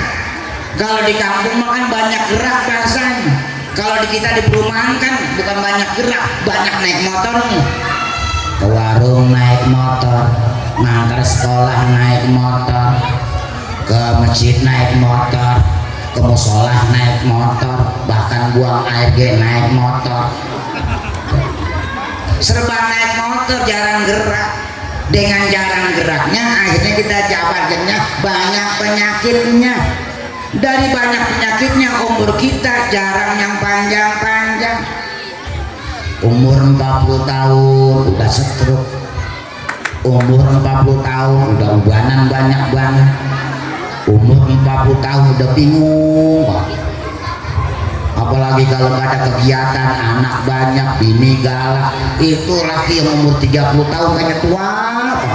Kalau di kampung makan banyak gerak bahasanya. Kalau di kita di perumahan kan bukan banyak gerak, banyak naik motornya. Ke warung naik motor, ngantar sekolah naik motor, ke masjid naik motor, ke musola naik motor, bahkan buang air naik motor. serba naik motor, jarang gerak. Dengan jarang geraknya akhirnya kita jabatannya banyak penyakitnya. Dari banyak penyakitnya umur kita jarang yang panjang-panjang. Umur 40 tahun udah stroke, umur 40 tahun udah ubanan banyak banget, umur 40 tahun udah bingung. Apalagi kalau nggak ada kegiatan, anak banyak, bini galak. Itu laki yang umur 30 tahun kayak tua apa?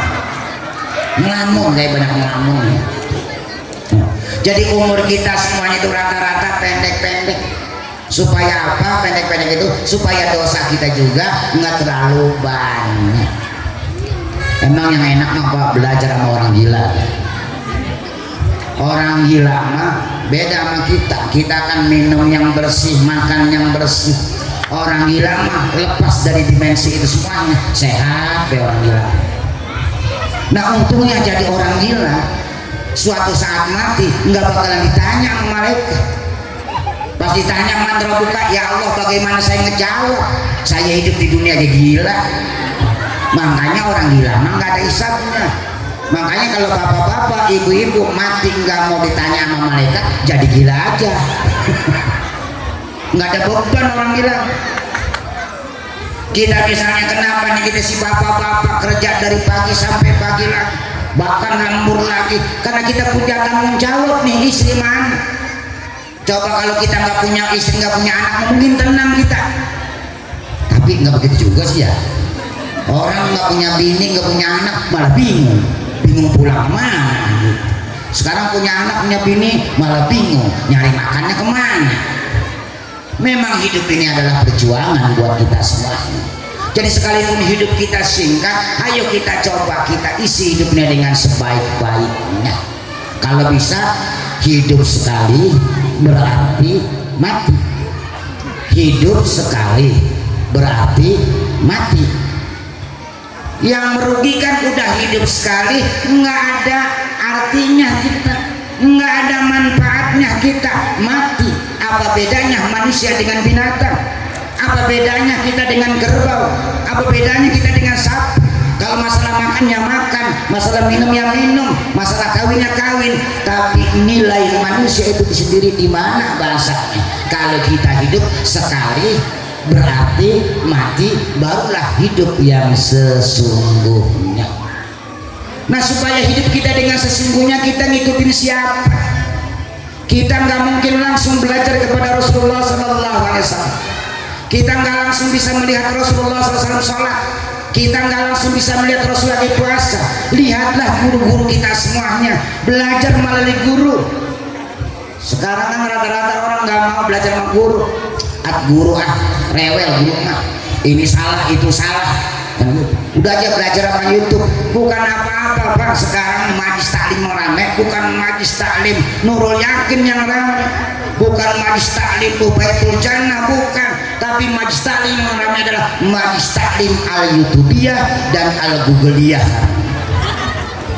Ngelamun, kayak banyak ngelamun. Jadi umur kita semuanya itu rata-rata pendek-pendek. Supaya apa? Pendek-pendek itu supaya dosa kita juga nggak terlalu banyak. Emang yang enak apa? Belajar sama orang gila. Orang gila mah beda sama kita. Kita kan minum yang bersih, makan yang bersih. Orang gila mah lepas dari dimensi itu semuanya, sehat deh orang gila. Nah untungnya jadi orang gila, suatu saat mati nggak bakalan ditanya sama malaikat. Pas ditanya man rabbuka, ya Allah bagaimana saya ngejawab? Saya hidup di dunia aja gila. Makanya orang gila mah nggak ada hisabnya. Makanya kalau bapak-bapak, ibu-ibu mati nggak mau ditanya sama malaikat, jadi gila aja. Nggak ada beban orang gila. Kita misalnya kenapa nih kita si bapak-bapak kerja dari pagi sampai pagi lagi, bahkan lembur lagi, karena kita punya tanggung jawab nih, istri mana? Coba kalau kita nggak punya istri, nggak punya anak, mungkin tenang kita. Tapi nggak begitu juga sih ya. Orang nggak punya bini, nggak punya anak, malah bingung pulang kemana. Sekarang punya anak, punya bini, malah bingung nyari makannya kemana. Memang hidup ini adalah perjuangan buat kita semuanya. Jadi sekalipun hidup kita singkat, ayo kita coba kita isi hidupnya dengan sebaik-baiknya. Kalau bisa hidup sekali berarti mati. Hidup sekali berarti mati. Yang merugikan udah hidup sekali, nggak ada artinya kita, nggak ada manfaatnya kita mati. Apa bedanya manusia dengan binatang? Apa bedanya kita dengan kerbau? Apa bedanya kita dengan sapi? Kalau masalah makan ya makan, masalah minum ya minum, masalah kawin ya kawin. Tapi nilai manusia itu sendiri di mana bahasanya? Kalau kita hidup sekali berarti mati, barulah hidup yang sesungguhnya. Nah supaya hidup kita dengan sesungguhnya, kita ngikutin siapa? Kita nggak mungkin langsung belajar kepada Rasulullah SAW. Kita nggak langsung bisa melihat Rasulullah SAW sholat. Kita nggak langsung bisa melihat Rasul lagi puasa. Lihatlah guru-guru kita semuanya, belajar melalui guru. Sekarang kan rata-rata orang nggak mau belajar sama guru. Guru rewel guru mah. Ini salah, itu salah. Udah aja belajar sama YouTube. Bukan apa-apa Pak, sekarang majlis taklim rame, bukan majlis taklim Nurul Yakin yang rame, bukan majlis taklim Baitul Jannah, bukan. Tapi majlis taklim yang rame adalah majlis taklim al YouTubiyah dan al Googleiyah.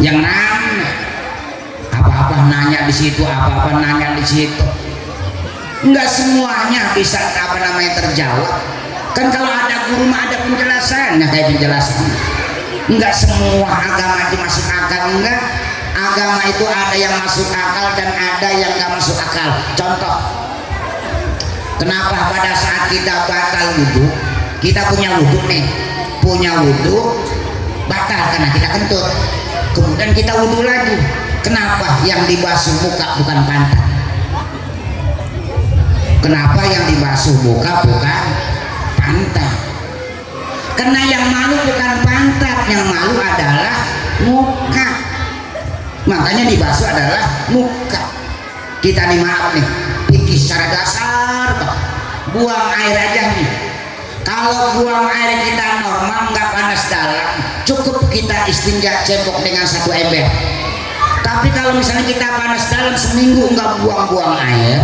Yang rame apa-apa nanya di situ, apa-apa nanya di situ. Enggak semuanya bisa terjawab. Kan kalau ada guru mah ada penjelasannya, kayak penjelasan. Enggak semua agama itu masuk akal, enggak. Agama itu ada yang masuk akal dan ada yang enggak masuk akal. Contoh, kenapa pada saat kita batal wudhu, kita punya wudhu nih, punya wudhu batal karena kita kentut. Kemudian kita wudhu lagi. Kenapa yang dibasuh muka bukan pantat? Kenapa yang dibasuh muka bukan pantat? Karena yang malu bukan pantat, yang malu adalah muka. Makanya dibasuh adalah muka. Kita nih maaf nih, pikir secara dasar, buang air aja nih. Kalau buang air kita normal, nggak panas dalam, cukup kita istinja cebok dengan 1 ember. Tapi kalau misalnya kita panas dalam seminggu nggak buang-buang air,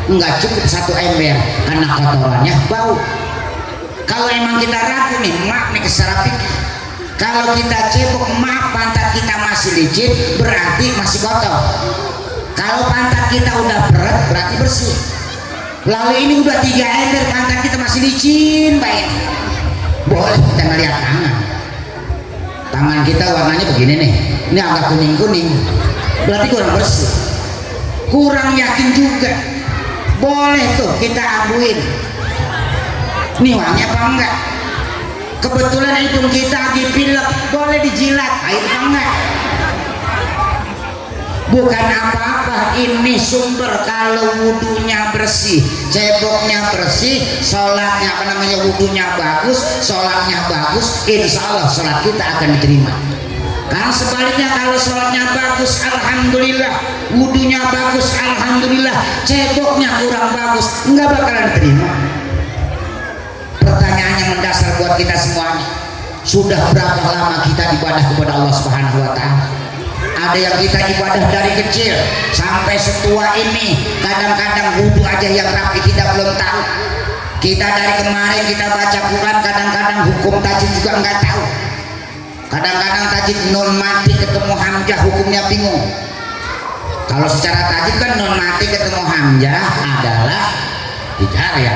nggak cukup 1 ember karena kotorannya bau. Kalau emang kita ragu nih, maaf nih secara pikir, kalau kita cebok maaf pantat kita masih licin, berarti masih kotor. Kalau pantat kita udah berat, berarti bersih. Lalu ini udah 3 ember pantat kita masih licin, baik. boleh kita ngeliat tangan kita warnanya begini nih, ini agak kuning-kuning, berarti kurang bersih, kurang yakin juga. Boleh tuh kita abuin, ini wangi apa enggak. Kebetulan hidung kita lagi pilek, boleh dijilat, air apa enggak. Bukan apa-apa, ini sumber. Kalau wudhunya bersih, ceboknya bersih, sholatnya wudhunya bagus, sholatnya bagus, insya Allah sholat kita akan diterima. Karena sebaliknya kalau sholatnya bagus, alhamdulillah, wudhunya bagus, alhamdulillah, ceboknya kurang bagus, nggak bakalan diterima. Pertanyaannya mendasar buat kita semuanya, sudah berapa lama kita ibadah kepada Allah Subhanahu wa Ta'ala? Ada yang kita ibadah dari kecil sampai setua ini, kadang-kadang wudhu aja yang rapi kita belum tahu. Kita dari kemarin kita baca Quran, kadang-kadang hukum tajwid juga nggak tahu. Kadang-kadang tajwid nun mati ketemu hamzah hukumnya bingung. Kalau secara tajwid kan nun mati ketemu hamzah adalah hijar ya.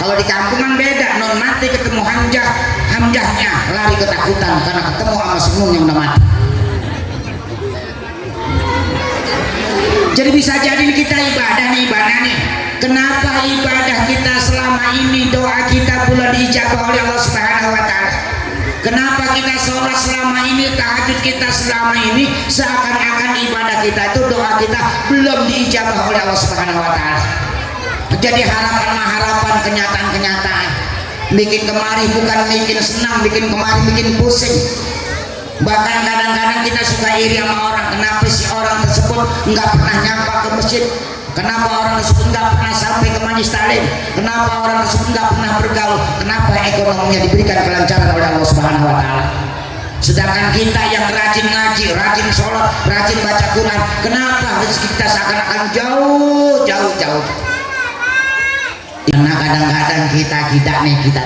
Kalau di kampungan beda, nun mati ketemu hamzah, hamzahnya lari ketakutan karena ketemu sama senun yang udah mati. Jadi bisa jadi kita ibadah nih. Kenapa ibadah kita selama ini, doa kita pula diijabah oleh Allah Subhanahu wa Ta'ala? Kenapa kita sholat selama ini, tahajud kita selama ini, seakan-akan ibadah kita itu, doa kita belum diijabah oleh Allah Subhanahu wa Ta'ala? Jadi harapan, kenyataan, bikin kemari bukan bikin senang, bikin kemari bikin pusing. Bahkan kadang-kadang kita suka iri sama orang. Kenapa si orang tersebut nggak pernah nyampa ke masjid? Kenapa orang tersebut nggak pernah sampai ke majelis taklim? Kenapa orang tersebut nggak pernah bergaul? Kenapa ekonominya diberikan kelancaran oleh Allah Subhanahu wa Ta'ala? Sedangkan kita yang rajin ngaji, rajin sholat, rajin baca Quran, kenapa rezeki kita seakan-akan jauh? Karena kadang-kadang kita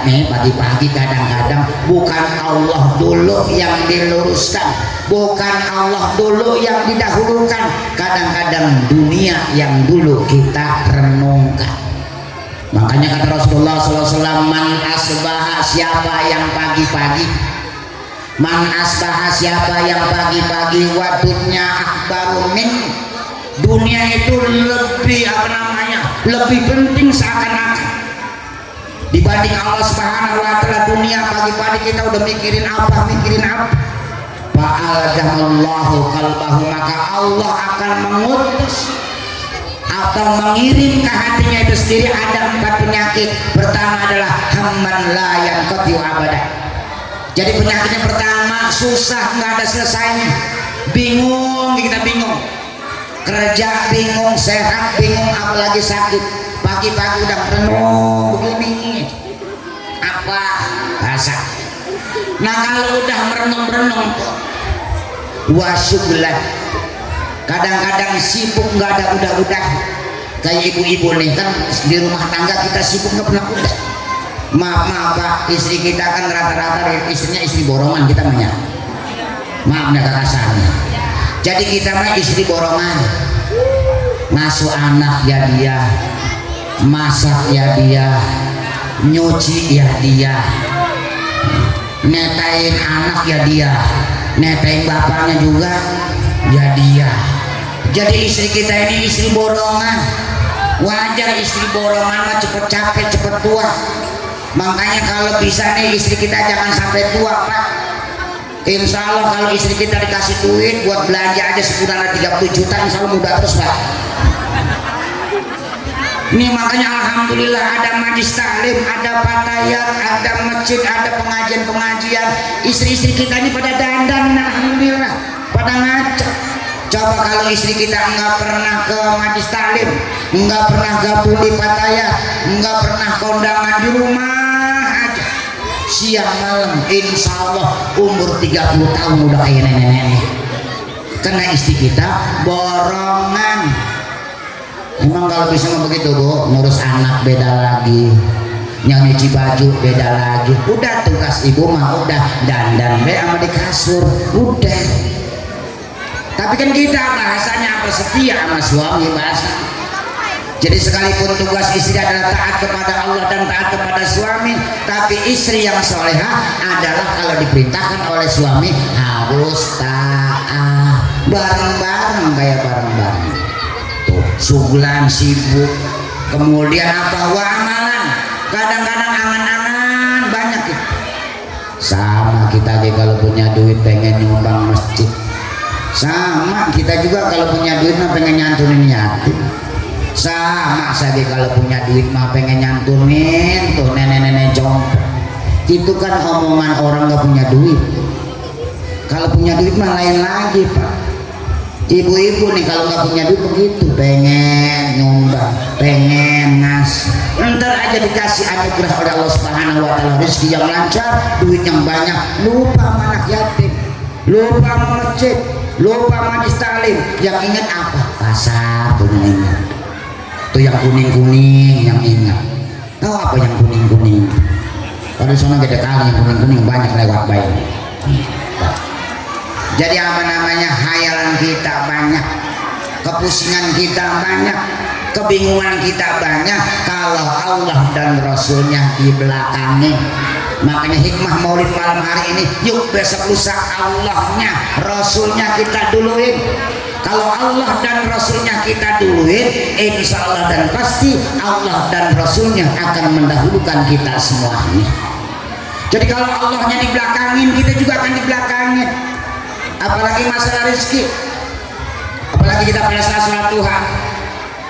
nih pagi-pagi kadang-kadang bukan Allah dulu yang diluruskan, bukan Allah dulu yang didahulukan, kadang-kadang dunia yang dulu kita renungkan. Makanya kata Rasulullah SAW, man asbaha, siapa yang pagi-pagi, man asbaha, siapa yang pagi-pagi, wadunya akbaru min, dunia itu lebih lebih penting seakan-akan dibanding Allah Subhanahu wa Ta'ala. Dunia pagi-pagi kita udah mikirin apa fa'aljamallahu qalbahu, maka Allah akan mengutus atau mengirim ke hatinya itu sendiri ada 4 penyakit. Pertama adalah hamman la yanqati abada. Jadi penyakitnya pertama, susah, nggak ada selesainya, kita bingung, kerja bingung, sehat bingung, apalagi sakit. Pagi-pagi udah renung begini, apa bahasa. Nah kalau udah merenung wasyuglan, kadang-kadang sibuk, nggak ada udah kayak ibu-ibu nih kan di rumah tangga kita sibuk nggak pernah udah. Maaf Pak, istri kita kan rata-rata istrinya istri borongan kita banyak. Maaf nih kasarnya. Jadi kita mah istri borongan, ngasuh anak ya dia, masak ya dia, nyuci ya dia, netain anak ya dia, netain bapaknya juga ya dia. Jadi istri kita ini istri borongan. Wajar istri borongan mah cepet capek cepet tua. Makanya kalau bisa nih istri kita jangan sampai tua Pak. Insya Allah kalau istri kita dikasih duit buat belanja aja sebulan 30 juta, insya Allah mudah terus Pak. Ini makanya alhamdulillah ada majlis taklim, ada patayat, ada masjid, ada pengajian. Istri-istri kita ini pada dandan, alhamdulillah, pada ngaca. Coba kalau istri kita nggak pernah ke majlis taklim, nggak pernah gabung di patayat, nggak pernah kondangan di rumah aja, siang malam, insya Allah umur 30 tahun udah kayak nenek-nenek. Karena istri kita borongan. Emang kalau bisa begitu Bu, ngurus anak beda lagi, yang nyuci baju beda lagi. Udah tugas ibu mah udah dandan be sama di kasur udah. Tapi kan kita bahasanya apa, setia sama suami bahasa. Jadi sekalipun tugas istri adalah taat kepada Allah dan taat kepada suami, tapi istri yang solehah adalah kalau diperintahkan oleh suami harus taat. Bareng-bareng, kayak bareng-bareng. Tuh, suglan sibuk, kemudian apa? Amalan. Kadang-kadang angan-angan banyak itu. Sama kita kalau punya duit pengen nyumbang masjid. Sama kita juga kalau punya duit mah pengen nyantunin yatim. Sama saya kalau punya duit mah pengen nyantunin tuh nenek-nenek jongkok. Itu kan omongan orang gak punya duit. Kalau punya duit mah lain lagi Pak. Ibu-ibu nih kalau gak punya duit begitu, pengen nyumbang, pengen ngasih, ntar aja dikasih anugerah oleh Allah Subhanahu wa Ta'ala, rezeki yang lancar, duit yang banyak, lupa sama anak yatim, lupa sama masjid, lupa majlis taklim. Yang ingat apa? Pasar tuh yang ingat. Tuh yang kuning-kuning yang ingat. Tahu apa yang kuning-kuning? Kalau sana gede kali yang kuning-kuning banyak lewat baik. Jadi apa namanya, hayalan kita banyak, kepusingan kita banyak, kebingungan kita banyak kalau Allah dan Rasulnya di belakangnya. Makanya hikmah maulid malam hari ini, yuk besok lusa Allahnya Rasulnya kita duluin. Kalau Allah dan Rasulnya kita duluin, insya Allah dan pasti Allah dan Rasulnya akan mendahulukan kita semuanya. Jadi kalau Allahnya dibelakangin, kita juga akan dibelakangin. Apalagi masalah rezeki, apalagi kita pada saat sholat duha,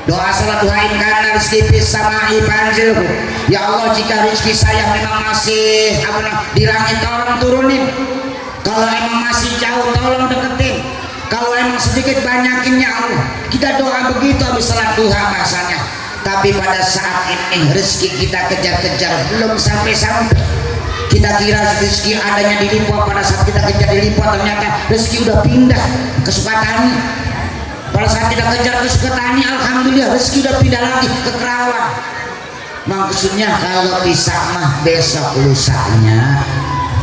doa sholat duha, in kana rizki fis samai fanzilhu. Ya Allah, jika rezeki saya memang masih di langit, tolong turunin. Kalau emang masih jauh, tolong deketin. Kalau emang sedikit, banyakin ya Allah. Kita doa begitu habis sholat duha bahasanya. Tapi pada saat ini rezeki kita kejar-kejar belum sampai-sampai. Kita kira rezeki adanya di Lipo, pada saat kita kejar di Lipo ternyata rezeki udah pindah ke Sukatani. Pada saat kita kejar ke Sukatani, alhamdulillah rezeki udah pindah lagi ke Kerawang. Maksudnya kalau bisa mah besok lusanya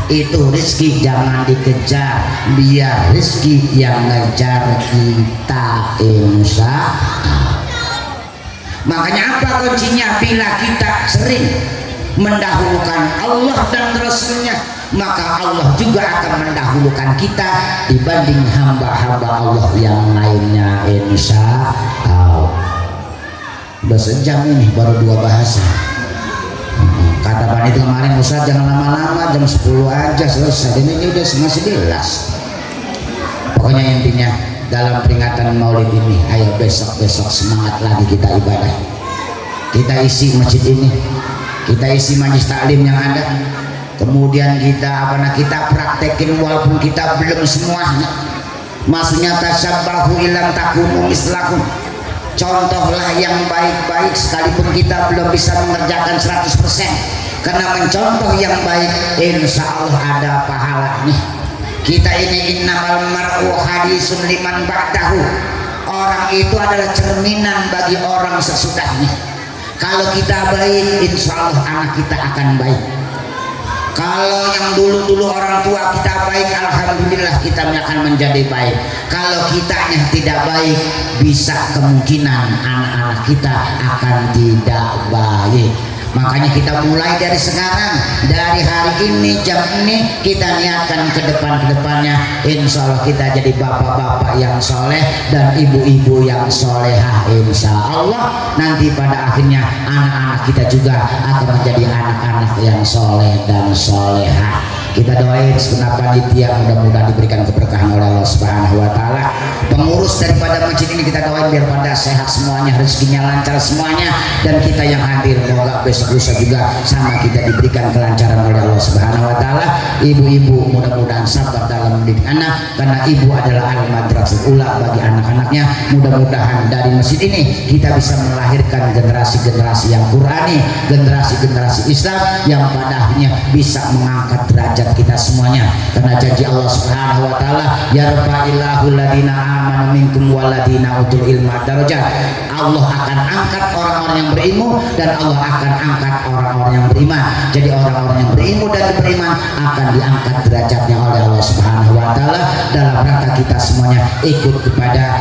itu rezeki jangan dikejar, biar rezeki yang ngejar kita, insya Allah. Makanya apa kuncinya? Bila kita sering mendahulukan Allah dan Rasulnya, maka Allah juga akan mendahulukan kita dibanding hamba-hamba Allah yang lainnya, insya Allah. Udah sejam ini baru 2 bahasa. Kata Pak itu kemarin, Ustaz jangan lama-lama, jam 10 aja selesai. Ini udah setengah 11. Pokoknya intinya dalam peringatan maulid ini, ayo besok-besok semangat lagi kita ibadah. Kita isi masjid ini, kita isi majlis taklim yang ada, kemudian kita kita praktekin walaupun kita belum semuanya. Maksudnya tasabbahu ilam takunu mislakum, contohlah yang baik-baik sekalipun kita belum bisa mengerjakan 100%, karena mencontoh yang baik insya Allah ada pahalanya. Kita ini innamal mar'u hadisun liman ba'dahu, orang itu adalah cerminan bagi orang sesudahnya. Kalau kita baik, insya Allah anak kita akan baik. Kalau yang dulu-dulu orang tua kita baik, alhamdulillah kita akan menjadi baik. Kalau kitanya tidak baik, bisa kemungkinan anak-anak kita akan tidak baik. Makanya kita mulai dari sekarang, dari hari ini, jam ini, kita niatkan ke depannya, insya Allah kita jadi bapak-bapak yang soleh dan ibu-ibu yang solehah. Insya Allah nanti pada akhirnya anak-anak kita juga akan menjadi anak-anak yang soleh dan solehah. Kita doain segenap panitia, mudah-mudahan diberikan keberkahan oleh Allah Subhanahu wa Ta'ala. Pengurus daripada masjid ini kita doain biar pada sehat semuanya, rezekinya lancar semuanya, dan kita yang hadir semoga besok lusa juga sama kita diberikan kelancaran oleh Allah Subhanahu wa Ta'ala. Ibu-ibu mudah-mudahan sabar dalam mendidik anak, karena ibu adalah al-madrasatul ula bagi anak-anaknya. Mudah-mudahan dari masjid ini kita bisa melahirkan generasi-generasi yang Qurani, generasi-generasi Islam yang pada akhirnya bisa mengangkat derajat derajat kita semuanya, karena janji Allah Subhanahu wa taala, yarfa'illahu alladziina aamanu minkum walladziina utul ilma darajat. Allah akan angkat orang-orang yang berilmu dan Allah akan angkat orang-orang yang beriman. Jadi orang-orang yang berilmu dan beriman akan diangkat derajatnya oleh Allah Subhanahu wa taala dalam rangka kita semuanya ikut kepada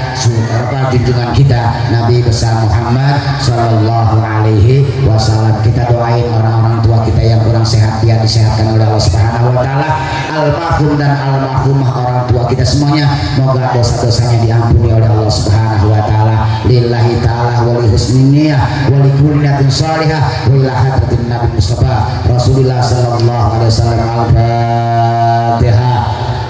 junjungan kita Nabi besar Muhammad sallallahu alaihi wasallam. Kita doain orang-orang tua kita yang kurang sehat biar disehatkan oleh Allah Subhanahu wa taala, almarhum dan almarhumah orang tua kita semuanya, moga dosa-dosanya diampuni oleh Allah Subhanahu wa taala. Lillahi ta'ala wa li husni niyyah wa li kulli niyatin shalihah wa ila hadratin Nabi Mustafa Rasulullah sallallahu alaihi wasallam. Al-Fatihah.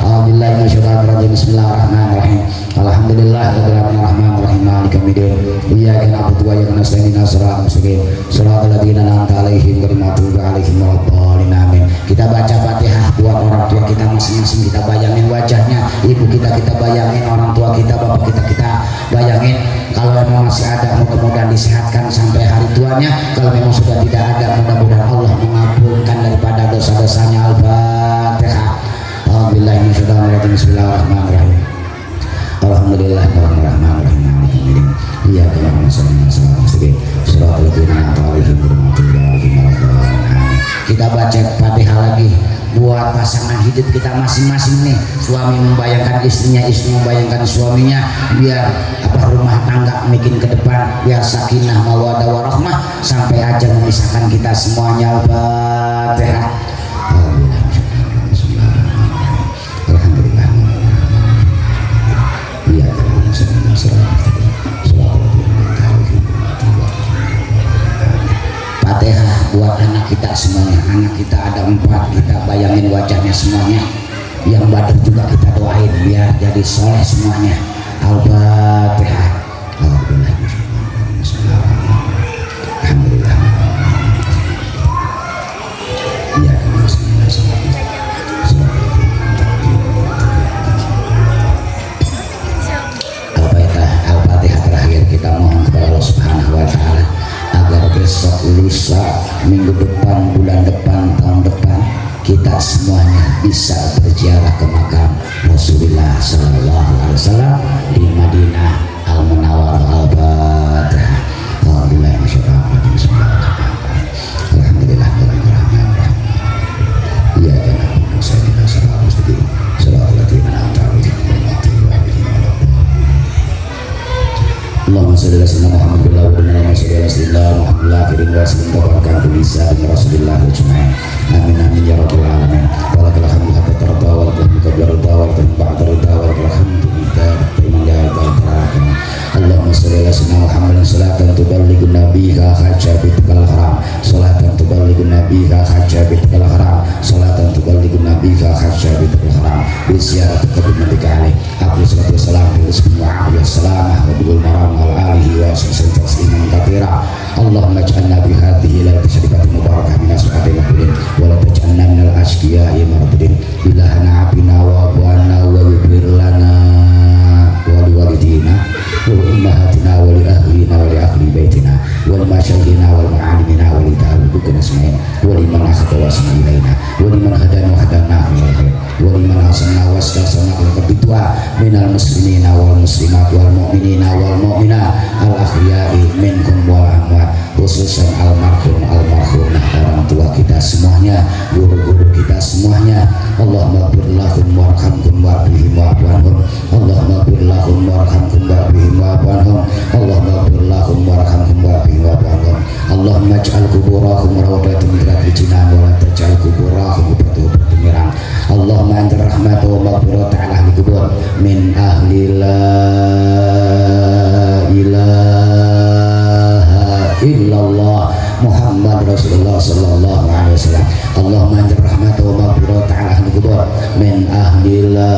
Alhamdulillah minasyaitonir rajim. Bismillahirrahmanirrahim. Alhamdulillahirabbil alamin arrahmanirrahim maliki yaumiddin. Iyyaka na'budu wa iyyaka nasta'in ihdinas siratal mustaqim siratal ladzina an'amta 'alaihim ghairil maghdubi 'alaihim waladdallin. Amin. Kita baca Fatihah buat orang tua kita masing-masing, kita bayangin wajahnya, ibu kita bayangin, orang tua kita, bapak kita bayangin. Kalau memang masih ada mudah-mudahan disehatkan sampai hari tuanya, kalau memang sudah tidak ada mudah-mudahan Allah mengabulkan daripada dosa-dosanya. Al-Fatihah. Alhamdulillah minasyaitonir rajim. Bismillahirrahmanirrahim. Alhamdulillahirrahmanirrahim. Iyyaka na'budu wa iyyaka nasta'in siratal ladzina an'amta 'alaihim ghairil maghdubi 'alaihim waladdallin. Kita baca Fatihah lagi buat pasangan hidup kita masing-masing nih. Suami membayangkan istrinya, istri membayangkan suaminya, biar rumah tangga makin ke depan, biar sakinah mawaddah warahmah sampai ajal memisahkan kita semuanya. Al-Fatihah. Fatihah buat anak kita semuanya. Anak kita ada 4, kita bayangin wajahnya semuanya. Yang badan juga kita doain biar jadi soleh semuanya. Al-Fatihah. Alhamdulillah. Ya, Al-Fatihah terakhir kita mohon kepada Allah Subhanahu wa taala agar besok, lusa, minggu depan, bulan depan, tahun depan kita semuanya bisa berziarah ke makam Rasulullah sallallahu alaihi wasallam di Madinah Al-Munawwarah. Al-Fatihah. Alhamdulillah. Ya Allahumma shalli ala sayyidina Muhammad wa ala sayyidina Muhammad akhirin wa sallim tabaraka bisa bi Rasulillah ajma'in. Amin amin ya rabbal alamin. Walakal hamdu hatta tarda wa lakal hamdu qabla rida wa lakal ba'da rida wa lakal hamdu idza taman ya rabbal. Allahumma shalli ala sayyidina Muhammad salatan tuballighun nabiyya hajabitul haram, salatan tuballighun nabiyya hajabitul haram, salatan tuballighun nabiyya hajabitul haram. Bisyaratul nabi alaihi afdhalus salatu wassalam wa salamah wa bil maram alihi wa sallam tasliman katsira. Allahumma ij'alna bi hadhihi lailati syarifati mubarakah min ashabil mahdudin wa la taj'alna minal ashqiya'i mardudin. Ilahana abina wa abwana wa yubir lana wa liwalidina wa ummahatina wa li ahlina wa li ahli baitina wa li masyayikhina wal ma'alimina wa li ta'alluqina asma'ina wa liman akhadha wa sami'ina wa liman hadana wa hadana wa liman hasanna wa astasana al-qabidwa minal muslimina wal muslimat wal mu'minina wal mu'minat al akhya'i minkum wal amwat, khususan almarhum almarhumah orang tua kita semuanya, guru-guru kita semuanya. Allahumma ighfir lahum warhamhum wa'afihim wa'fu anhum. Allahumma ighfir lahum warhamhum wa'afihim wa'fu anhum. Allahumma ighfir lahum warhamhum wa'afihim wa'fu anhum. Allahumma ij'al quburahum rawdatan min riyadil jinan wa la taj'al quburahum qubatan niran. Allahumma anzil rahmatahu wa maghfiratahu ala ahli qubur min ahli la ilaha illallah Muhammad Rasulullah sallallahu alaihi wasallam. Allahumma anzil rahmatahu wa maghfiratahu ala ahli qubur min ahli la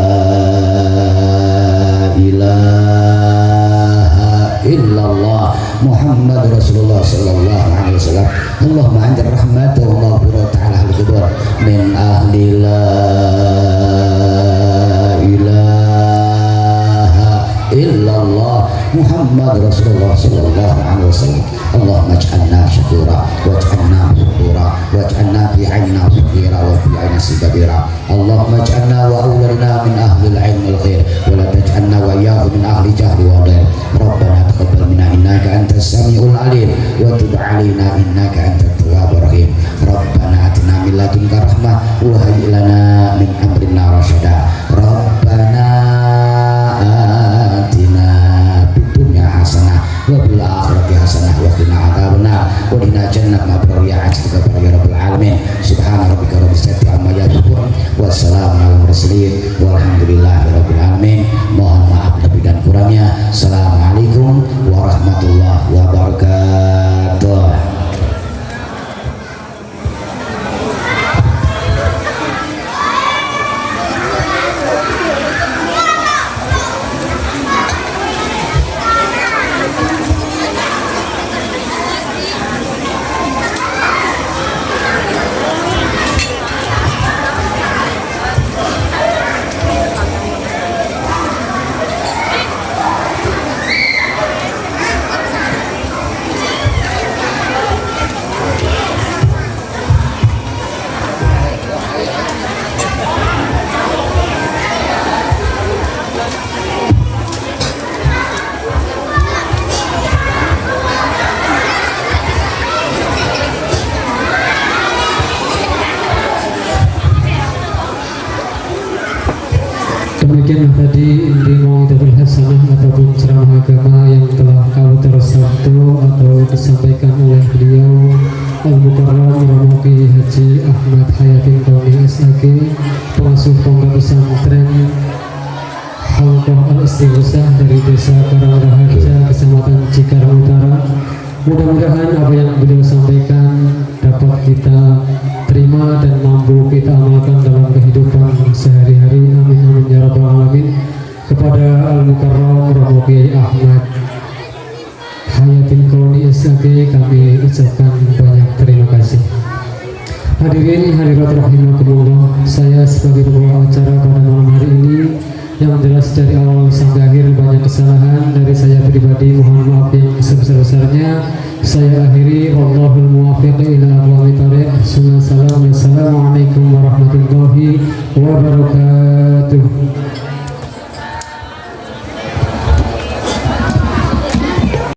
ilaha illallah Muhammad Rasulullah sallallahu alaihi wasallam. Allahumma anzil rahmatahu wa maghfiratahu ala ahli qubur min ahli la ilaha illallah Muhammad Rasulullah sallallahu alaihi wasallam. Allahumma ij'alna syakura waj'alna syakura waj'alna fi 'ainina syakira wa fi 'ainina sabira. Allahumma ij'alna wa awladna min ahli al-'ilm wal-khair wa la taj'alna wa iyyahu min ahli jahli wa dhal. Rabbana taqabbal minna innaka antas samiul 'alim wa tub 'alaina innaka antat tawwabur rahim. Rabbana atina min ladunka rahmah wa hayyi lana min amrina rasyada. Rabbana atina fid dunya hasanah wa fil akhirati hasanah wa qina adzabannar wa qina jannat ma'bar ya ajika ya rabbal alamin. Subhana rabbika rabbil izzati amma yasifun wassalamu alal mursalin walhamdulillahi rabbil alamin. Mohon maaf lebih dan kurangnya. Assalamualaikum warahmatullahi wabarakatuh. Demikianlah tadi inti mau'izatul hasanah ataupun ceramah agama yang telah kau tersabtu atau disampaikan oleh beliau Al-Mukarram Romoki Haji Ahmad Hayatin Kauni SAG, pengasuh pondok pesantren Halqah Al-Istighosah dari Desa Karangraharja, Kecamatan Cikarang Utara. Mudah-mudahan apa yang beliau sampaikan dapat kita terima dan mampu kita amalkan dalam kehidupan sehari-hari. Amin amin ya rabbal alamin. Kepada Al-Mukarram Romo Kiai Ahmad Hayatin Kauni SAG kami ucapkan banyak terima kasih. Hadirin hadirat rahimakumullah, saya sebagai pembawa acara pada malam hari ini yang jelas dari awal sampai akhir banyak kesalahan dari saya pribadi, mohon maaf yang sebesar-besarnya. Saya akhiri, wallahul muwaffiq ila aqwamit thoriq. Assalamualaikum warahmatullahi wabarakatuh.